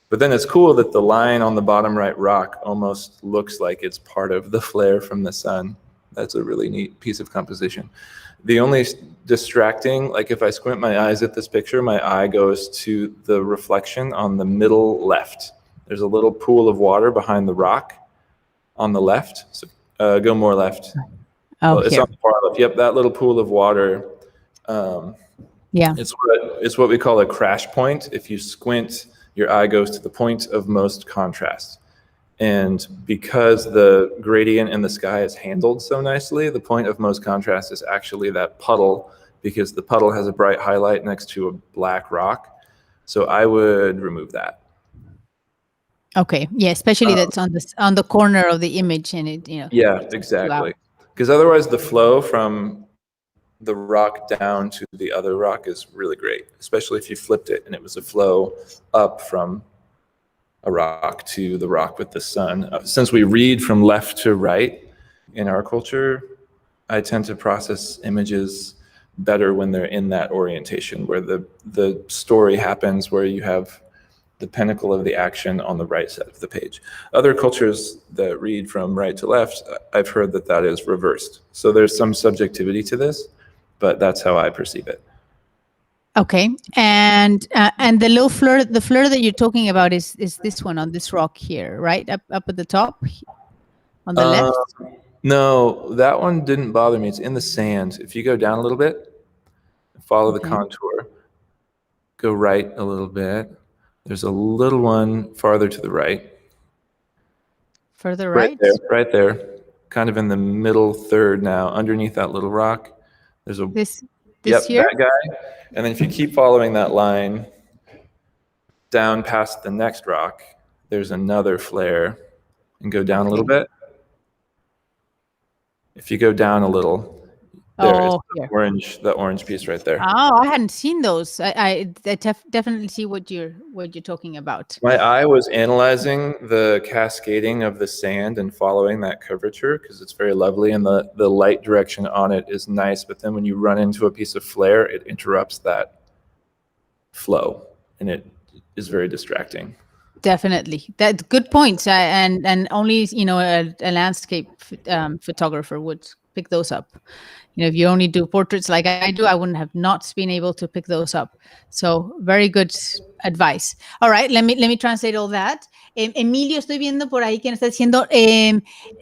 But then it's cool that the line on the bottom right rock almost looks like it's part of the flare from the sun. That's a really neat piece of composition. The only distracting, like if I squint my eyes at this picture, my eye goes to the reflection on the middle left. There's a little pool of water behind the rock on the left. So go more left. Oh, well, it's on the far left. Yep, that little pool of water. Yeah. It's what we call a crash point. If you squint, your eye goes to the point of most contrast. And because the gradient in the sky is handled so nicely, the point of most contrast is actually that puddle, because the puddle has a bright highlight next to a black rock. So I would remove that. Okay. Yeah, especially that's on the corner of the image, and it, Yeah, exactly. Because otherwise the flow from the rock down to the other rock is really great, especially if you flipped it and it was a flow up from a rock to the rock with the sun. Since we read from left to right in our culture, I tend to process images better when they're in that orientation, where the story happens, where you have the pinnacle of the action on the right side of the page. Other cultures that read from right to left, I've heard that that is reversed. So there's some subjectivity to this, but that's how I perceive it. Okay, and the low flare, the flare that you're talking about is this one on this rock here, right? Up at the top, on the left? No, that one didn't bother me. It's in the sand. If you go down a little bit, follow the contour, go right a little bit. There's a little one farther to the right. Further right? Right there. Kind of in the middle third now, underneath that little rock. There's a this yep, here? that guy. And then if you keep following that line down past the next rock, there's another flare. And go down a little bit. If you go down a little, there is the orange piece right there. Oh, I hadn't seen those. I definitely see what you're talking about. My eye was analyzing the cascading of the sand and following that curvature because it's very lovely, and the light direction on it is nice. But then when you run into a piece of flare, it interrupts that flow, and it is very distracting. Definitely, that's good points. And only a landscape photographer would pick those up. If you only do portraits like I do, I wouldn't have not been able to pick those up. So very good advice. All right, let me translate all that. Emilio, estoy viendo por ahí que nos está diciendo,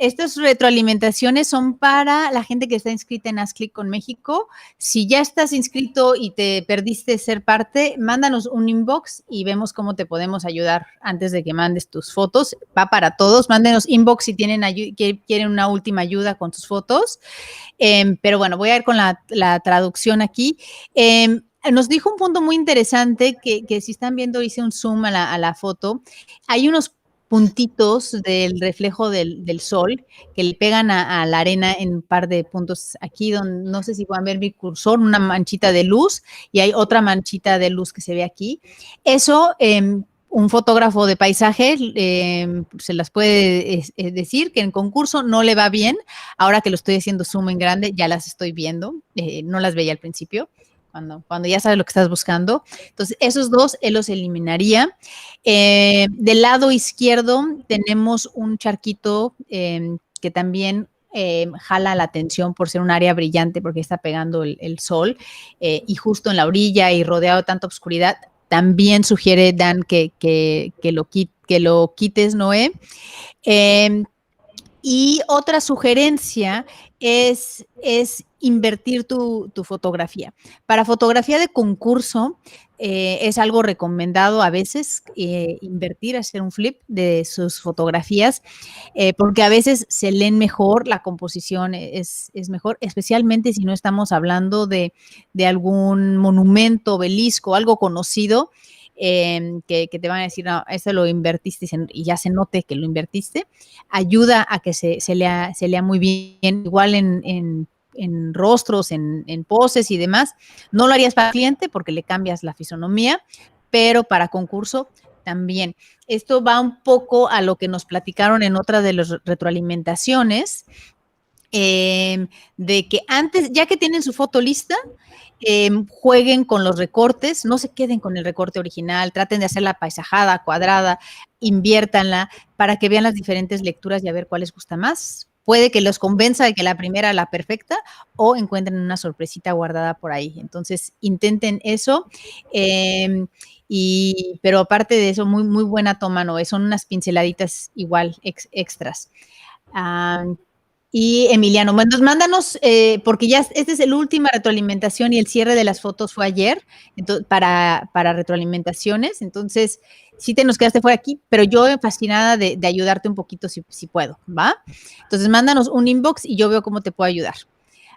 estas retroalimentaciones son para la gente que está inscrita en Haz Clic con México. Si ya estás inscrito y te perdiste ser parte, mándanos un inbox y vemos cómo te podemos ayudar antes de que mandes tus fotos. Va para todos, mándenos inbox si quieren una última ayuda con tus fotos. Pero bueno, voy a ir con la traducción aquí. Nos dijo un punto muy interesante que si están viendo, hice un zoom a la foto. Hay unos puntitos del reflejo del sol que le pegan a la arena en un par de puntos aquí, donde no sé si puedan ver mi cursor, una manchita de luz, y hay otra manchita de luz que se ve aquí. Eso, un fotógrafo de paisaje se las puede decir que en concurso no le va bien. Ahora que lo estoy haciendo zoom en grande, ya las estoy viendo. No las veía al principio. Cuando ya sabes lo que estás buscando. Entonces, esos dos él los eliminaría. Del lado izquierdo tenemos un charquito que también jala la atención por ser un área brillante porque está pegando el sol y justo en la orilla y rodeado de tanta oscuridad. También sugiere Dan que lo quites, Noé. Y otra sugerencia es invertir tu fotografía. Para fotografía de concurso es algo recomendado a veces invertir, hacer un flip de sus fotografías, porque a veces se leen mejor, la composición es mejor, especialmente si no estamos hablando de algún monumento, obelisco, algo conocido, que te van a decir, no, eso lo invertiste y ya se note que lo invertiste, ayuda a que se lea muy bien, igual en rostros, en poses y demás. No lo harías para cliente porque le cambias la fisonomía, pero para concurso también. Esto va un poco a lo que nos platicaron en otra de las retroalimentaciones, de que antes, ya que tienen su foto lista, jueguen con los recortes, no se queden con el recorte original, traten de hacerla paisajada, cuadrada, inviértanla para que vean las diferentes lecturas y a ver cuál les gusta más. Puede que los convenza de que la primera es la perfecta o encuentren una sorpresita guardada por ahí. Entonces, intenten eso. Pero aparte de eso, muy, muy buena toma, ¿no? Son unas pinceladitas igual extras. Y Emiliano, mándanos, porque ya esta es la última retroalimentación y el cierre de las fotos fue ayer, entonces, para retroalimentaciones, entonces sí te nos quedaste fuera aquí, pero yo fascinada de ayudarte un poquito si puedo, ¿va? Entonces mándanos un inbox y yo veo cómo te puedo ayudar.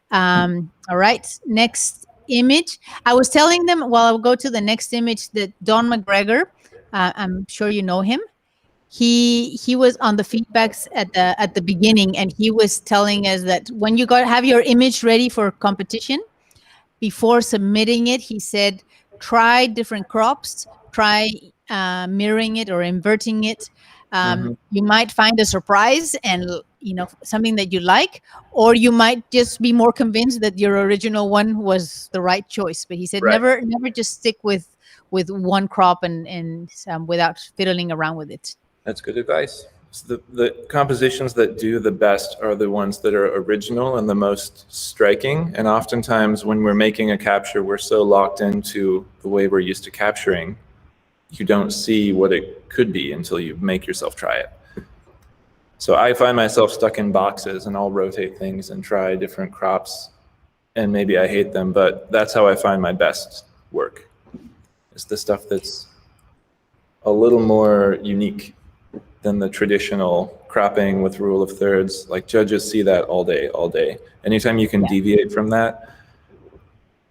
All right, next image. I was telling them, well, I'll go to the next image, that Don McGregor, I'm sure you know him. He was on the feedbacks at the beginning, and he was telling us that when you have your image ready for competition, before submitting it, he said, try different crops, try mirroring it or inverting it. You might find a surprise and something that you like, or you might just be more convinced that your original one was the right choice. But he said, Right. never just stick with one crop and without fiddling around with it. That's good advice. So the compositions that do the best are the ones that are original and the most striking. And oftentimes when we're making a capture, we're so locked into the way we're used to capturing, you don't see what it could be until you make yourself try it. So I find myself stuck in boxes, and I'll rotate things and try different crops, and maybe I hate them, but that's how I find my best work. It's the stuff that's a little more unique than the traditional cropping with rule of thirds. Like, judges see that all day. Anytime you can deviate from that,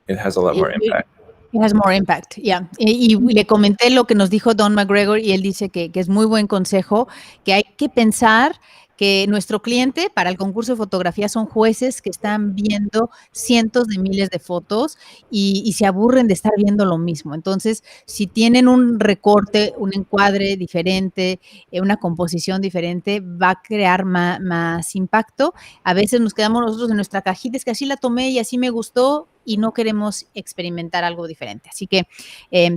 it has a lot more impact. It has more impact, yeah. Y le comenté lo que nos dijo Don McGregor y él dice que es muy buen consejo, que hay que pensar que nuestro cliente para el concurso de fotografía son jueces que están viendo cientos de miles de fotos y se aburren de estar viendo lo mismo. Entonces, si tienen un recorte, un encuadre diferente, una composición diferente, va a crear más impacto. A veces nos quedamos nosotros en nuestra cajita, es que así la tomé y así me gustó, y no queremos experimentar algo diferente. Así que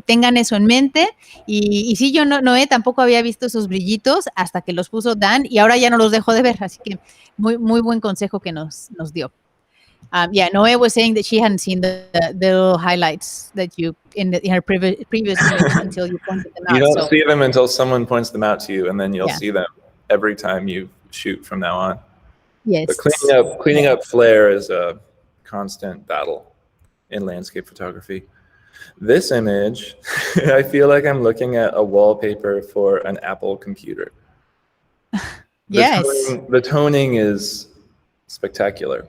tengan eso en mente. Y sí, yo Noé tampoco había visto esos brillitos hasta que los puso Dan y ahora ya no los dejo de ver. Así que muy, muy buen consejo que nos dio. Yeah, Noé was saying that she hadn't seen the little highlights that you in her previous image until you pointed them out. You don't see them until someone points them out to you, and then you'll see them every time you shoot from now on. Yes. But cleaning up flare is a constant battle in landscape photography. This image, I feel like I'm looking at a wallpaper for an Apple computer. Yes. The toning is spectacular.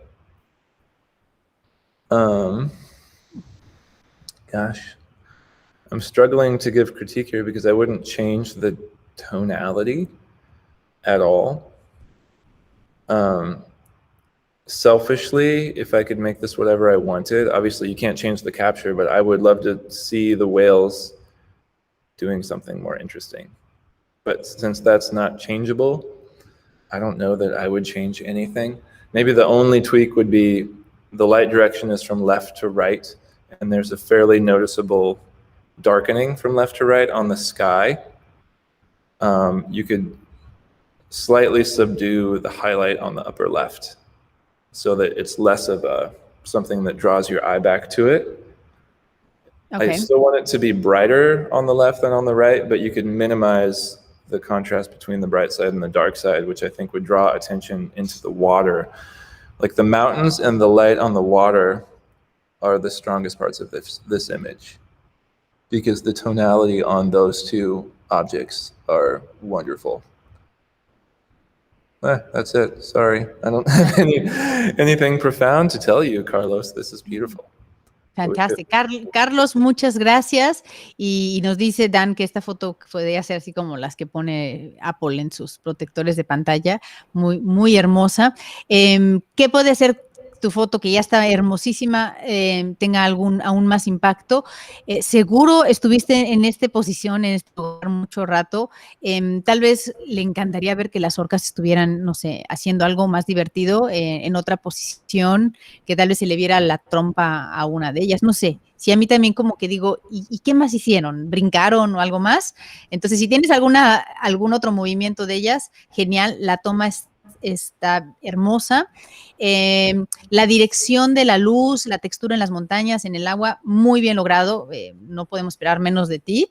Gosh, I'm struggling to give critique here because I wouldn't change the tonality at all. Selfishly, if I could make this whatever I wanted, obviously you can't change the capture, but I would love to see the whales doing something more interesting. But since that's not changeable, I don't know that I would change anything. Maybe the only tweak would be the light direction is from left to right, and there's a fairly noticeable darkening from left to right on the sky. You could slightly subdue the highlight on the upper left, so that it's less of something that draws your eye back to it. Okay. I still want it to be brighter on the left than on the right, but you could minimize the contrast between the bright side and the dark side, which I think would draw attention into the water, Like the mountains and the light on the water are the strongest parts of this image, because the tonality on those two objects are wonderful. That's it. Sorry, I don't have anything profound to tell you, Carlos. This is beautiful. Fantástico. Carlos, muchas gracias. Y nos dice Dan que esta foto podría ser así como las que pone Apple en sus protectores de pantalla, muy, muy hermosa. ¿Qué puede ser tu foto que ya está hermosísima, tenga aún más impacto? Seguro estuviste en esta posición, en este lugar mucho rato. Tal vez le encantaría ver que las orcas estuvieran, no sé, haciendo algo más divertido en otra posición, que tal vez se le viera la trompa a una de ellas, no sé. Si a mí también como que digo, ¿y qué más hicieron? ¿Brincaron o algo más? Entonces, si tienes algún otro movimiento de ellas, genial, la toma está hermosa. La dirección de la luz, la textura en las montañas, en el agua, muy bien logrado. No podemos esperar menos de ti.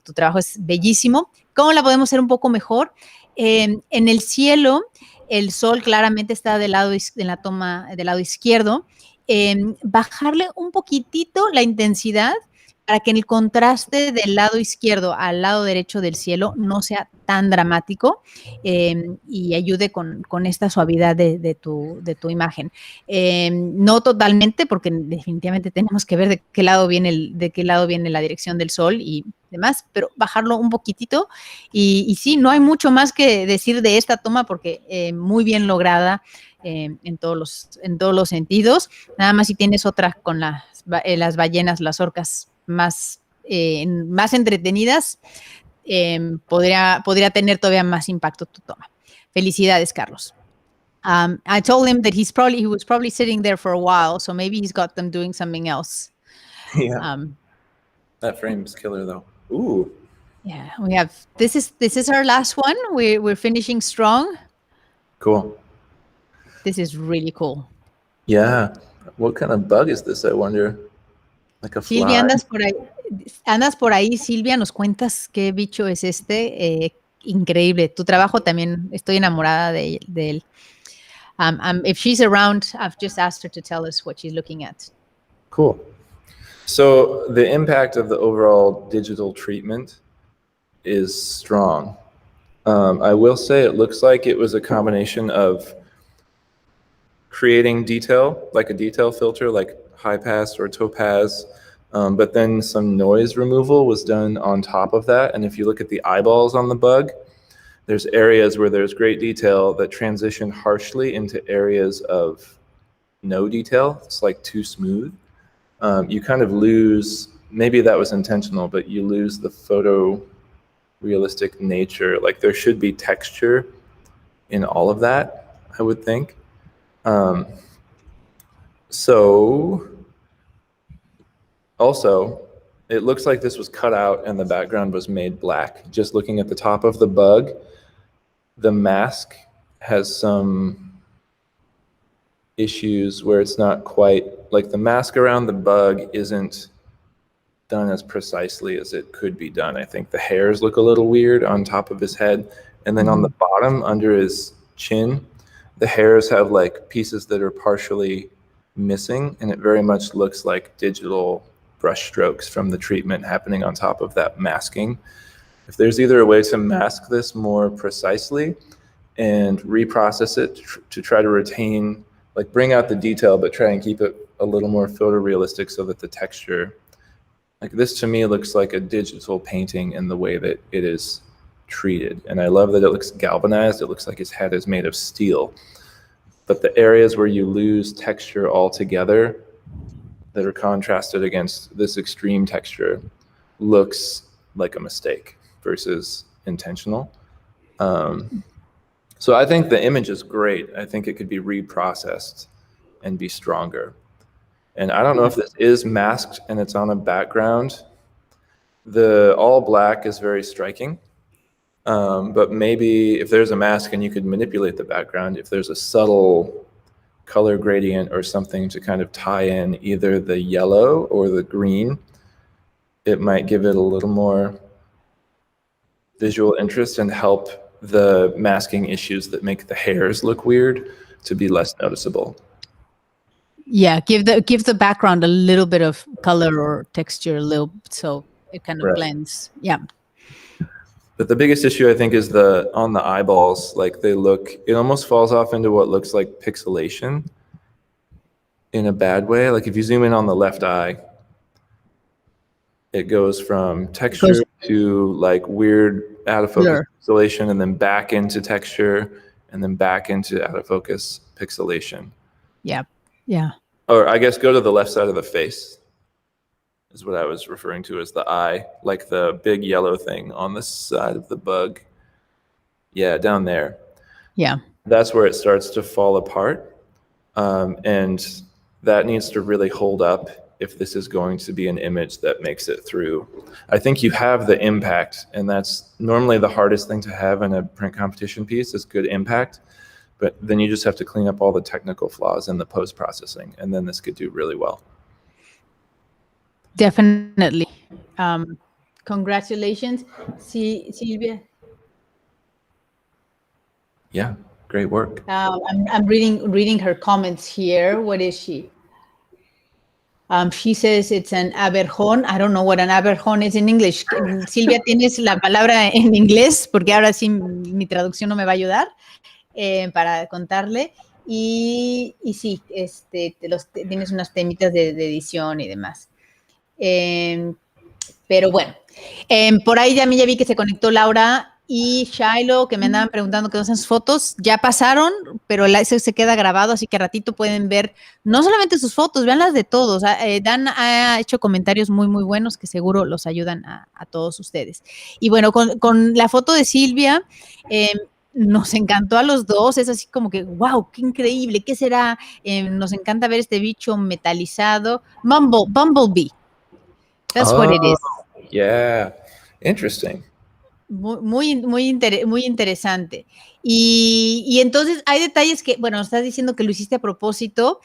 Tu trabajo es bellísimo. ¿Cómo la podemos hacer un poco mejor? En el cielo, el sol claramente está en la toma del lado izquierdo. Bajarle un poquitito la intensidad para que el contraste del lado izquierdo al lado derecho del cielo no sea tan dramático y ayude con esta suavidad de tu imagen. No totalmente, porque definitivamente tenemos que ver de qué lado viene la dirección del sol y demás, pero bajarlo un poquitito. Y sí, no hay mucho más que decir de esta toma porque muy bien lograda en todos los sentidos. Nada más si tienes otra con las ballenas, las orcas más entretenidas, podría tener todavía más impacto tu toma. Felicidades, Carlos. I told him that he was probably sitting there for a while, so maybe he's got them doing something else. Yeah. That frame's killer, though. Ooh. Yeah, we have. This is our last one. We're finishing strong. Cool. This is really cool. Yeah. What kind of bug is this, I wonder? Like a fly? Silvia, andas por ahí, Silvia, nos cuentas qué bicho es este. Increíble. Tu trabajo también, estoy enamorada de él. If she's around, I've just asked her to tell us what she's looking at. Cool. So the impact of the overall digital treatment is strong. I will say it looks like it was a combination of creating detail, like a detail filter, like high pass or topaz, but then some noise removal was done on top of that. And if you look at the eyeballs on the bug, there's areas where there's great detail that transition harshly into areas of no detail. It's like too smooth. You kind of lose, maybe that was intentional, but you lose the photorealistic nature. Like there should be texture in all of that, I would think. So also, it looks like this was cut out and the background was made black. Just looking at the top of the bug, the mask has some issues where it's not quite, like the mask around the bug isn't done as precisely as it could be done. I think the hairs look a little weird on top of his head. And then on the bottom, under his chin, the hairs have like pieces that are partially missing, and it very much looks like digital brush strokes from the treatment happening on top of that masking. If there's either a way to mask this more precisely and reprocess it to try to retain, like bring out the detail, but try and keep it a little more photorealistic so that the texture, like this to me looks like a digital painting in the way that it is treated. And I love that it looks galvanized. It looks like his head is made of steel. But the areas where you lose texture altogether that are contrasted against this extreme texture looks like a mistake versus intentional. So I think the image is great. I think it could be reprocessed and be stronger. And I don't know if this is masked and it's on a background. The all black is very striking. But maybe if there's a mask and you could manipulate the background, if there's a subtle color gradient or something to kind of tie in either the yellow or the green, it might give it a little more visual interest and help the masking issues that make the hairs look weird to be less noticeable. Yeah, give the background a little bit of color or texture, a little, so it kind of blends. Yeah. But the biggest issue, I think, is on the eyeballs. Like it almost falls off into what looks like pixelation in a bad way. Like if you zoom in on the left eye, it goes from texture to like weird out of focus pixelation, and then back into texture, and then back into out of focus pixelation. Yeah. Yeah. Or I guess go to the left side of the face is what I was referring to as the eye, like the big yellow thing on the side of the bug. Yeah, down there. Yeah. That's where it starts to fall apart. And that needs to really hold up if this is going to be an image that makes it through. I think you have the impact, and that's normally the hardest thing to have in a print competition piece is good impact. But then you just have to clean up all the technical flaws in the post-processing, and then this could do really well. Definitely. Congratulations, Silvia. Yeah, great work. I'm reading her comments here. What is she? She says it's an aberjón. I don't know what an aberjón is in English. Silvia, ¿tienes la palabra en inglés? Porque ahora sí mi traducción no me va a ayudar para contarle. Y sí, tienes unas temitas de edición y demás. Pero bueno, por ahí ya vi que se conectó Laura y Shiloh, que me andaban preguntando qué son sus fotos. Ya pasaron, pero eso se queda grabado, así que a ratito pueden ver no solamente sus fotos, vean las de todos. Dan ha hecho comentarios muy, muy buenos que seguro los ayudan a todos ustedes. Y bueno, con la foto de Silvia, nos encantó a los dos, es así como que, wow, qué increíble, ¿qué será? Nos encanta ver este bicho metalizado. Bumblebee. That's what it is. Yeah, interesting. Muy interesante. Y entonces hay detalles que, bueno, estás diciendo que lo hiciste a propósito,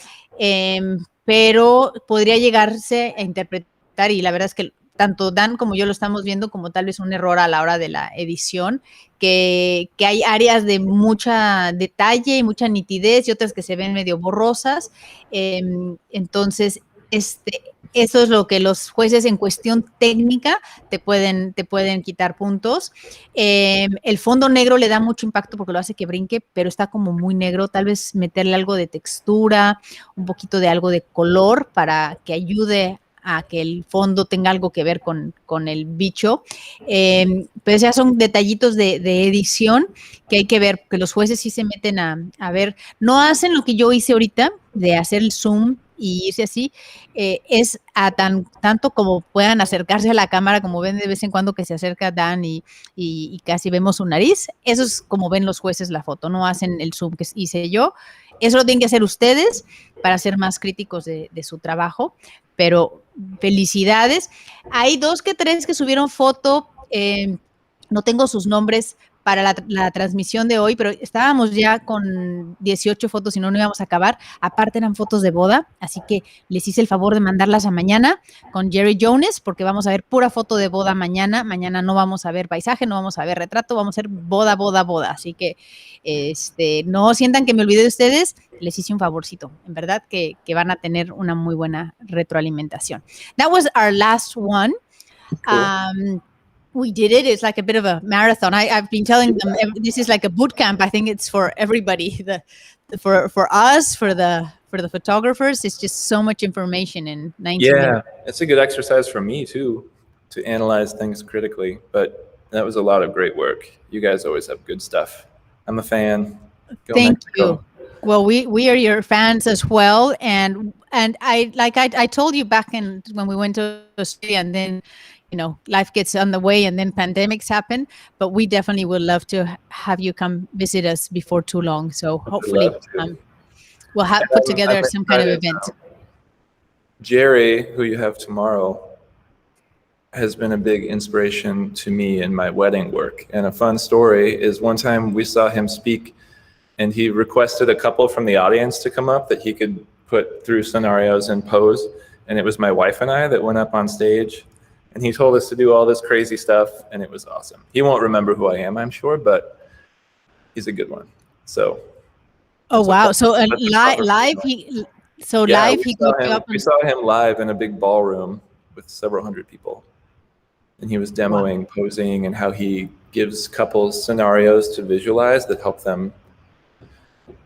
pero podría llegarse a interpretar, y la verdad es que tanto Dan como yo lo estamos viendo como tal vez un error a la hora de la edición, que hay áreas de mucha detalle y mucha nitidez y otras que se ven medio borrosas. Entonces, eso es lo que los jueces en cuestión técnica te pueden quitar puntos. El fondo negro le da mucho impacto porque lo hace que brinque, pero está como muy negro. Tal vez meterle algo de textura, un poquito de algo de color para que ayude a que el fondo tenga algo que ver con el bicho. Pero ya son detallitos de edición que hay que ver, que los jueces sí se meten a ver. No hacen lo que yo hice ahorita, de hacer el zoom y irse así, es tanto como puedan acercarse a la cámara, como ven de vez en cuando que se acerca Dan y casi vemos su nariz. Eso es como ven los jueces la foto, no hacen el zoom que hice yo. Eso lo tienen que hacer ustedes para ser más críticos de su trabajo, pero felicidades. Hay 2 que 3 que subieron foto, no tengo sus nombres para la transmisión de hoy, pero estábamos ya con 18 fotos y no íbamos a acabar. Aparte eran fotos de boda, así que les hice el favor de mandarlas a mañana con Jerry Jones, porque vamos a ver pura foto de boda mañana. Mañana no vamos a ver paisaje, no vamos a ver retrato, vamos a ver boda, boda, boda. Así que no sientan que me olvidé de ustedes, les hice un favorcito. En verdad que van a tener una muy buena retroalimentación. That was our last one. Cool. We did it. It's like a bit of a marathon. I've been telling them this is like a boot camp. I think it's for everybody. For us, for the photographers, it's just so much information in 90 minutes. Yeah, it's a good exercise for me too, to analyze things critically. But that was a lot of great work. You guys always have good stuff. I'm a fan. Thank you. Well, we are your fans as well, and I told you back when we went to Australia, and then life gets on the way and then pandemics happen, but we definitely would love to have you come visit us before too long. So hopefully we'll put together some kind of event. Jerry, who you have tomorrow, has been a big inspiration to me in my wedding work. And a fun story is one time we saw him speak, and he requested a couple from the audience to come up that he could put through scenarios and pose. And it was my wife and I that went up on stage. And he told us to do all this crazy stuff, and it was awesome. He won't remember who I am, I'm sure, but he's a good one. So Oh, That's what wow. that's So what photography live, is like. Yeah, live, he got you up. we saw him live in a big ballroom with several hundred people. And he was demoing posing and how he gives couples scenarios to visualize that help them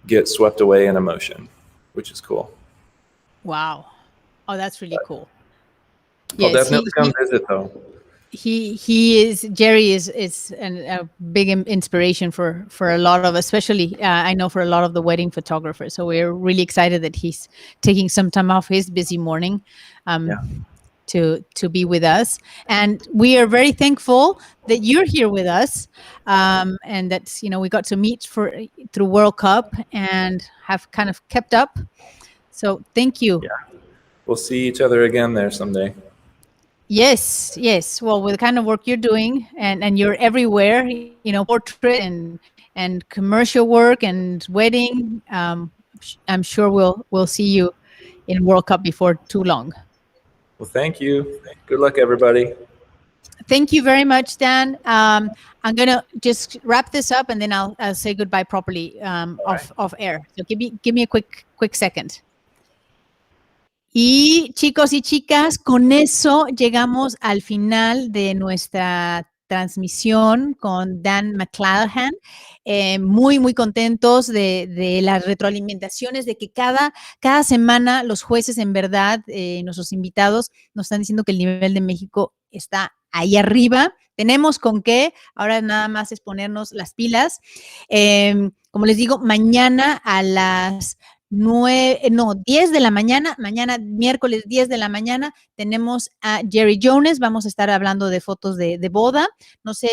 get swept away in emotion, which is cool. Wow. Oh, that's really cool. I'll definitely come visit though. Jerry is a big inspiration for a lot of, especially I know for a lot of the wedding photographers. So we're really excited that he's taking some time off his busy morning to be with us, and we are very thankful that you're here with us, and that we got to meet through World Cup and have kind of kept up. So thank you. Yeah, we'll see each other again there someday. Yes. Well, with the kind of work you're doing, and you're everywhere, portrait and commercial work and wedding, I'm sure we'll see you in World Cup before too long. Well, thank you. Good luck, everybody. Thank you very much, Dan. I'm gonna just wrap this up, and then I'll say goodbye properly off air. So give me a quick second. Y chicos y chicas, con eso llegamos al final de nuestra transmisión con Dan McClanahan. Muy, muy contentos de las retroalimentaciones, de que cada semana los jueces, en verdad, nuestros invitados, nos están diciendo que el nivel de México está ahí arriba. Tenemos con qué, ahora nada más es ponernos las pilas. Como les digo, mañana a las 10 de la mañana, mañana miércoles 10 de la mañana, tenemos a Jerry Jones. Vamos a estar hablando de fotos de boda. No sé,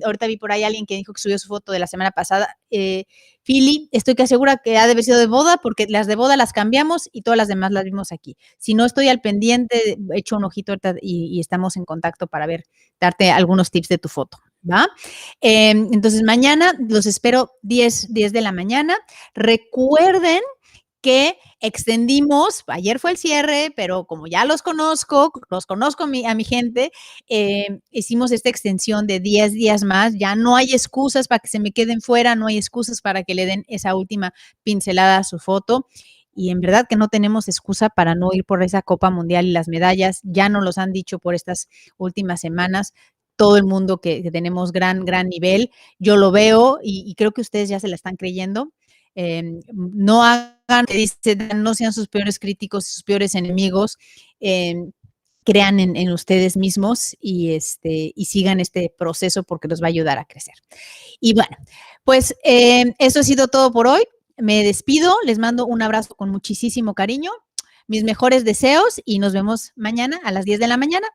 ahorita vi por ahí alguien que dijo que subió su foto de la semana pasada. Philly, estoy que segura que ha de haber sido de boda, porque las de boda las cambiamos y todas las demás las vimos aquí. Si no estoy al pendiente, he hecho un ojito ahorita y estamos en contacto para darte algunos tips de tu foto, ¿va? Entonces, mañana los espero 10 de la mañana. Recuerden que extendimos, ayer fue el cierre, pero como ya los conozco a mi gente, hicimos esta extensión de 10 días más. Ya no hay excusas para que se me queden fuera, no hay excusas para que le den esa última pincelada a su foto. Y en verdad que no tenemos excusa para no ir por esa Copa Mundial y las medallas. Ya nos los han dicho por estas últimas semanas. Todo el mundo que tenemos gran nivel. Yo lo veo y creo que ustedes ya se la están creyendo. No hagan, que dice, no sean sus peores críticos, sus peores enemigos. Crean en ustedes mismos y sigan este proceso, porque los va a ayudar a crecer. Y bueno, pues eso ha sido todo por hoy. Me despido, les mando un abrazo con muchísimo cariño, mis mejores deseos, y nos vemos mañana a las 10 de la mañana.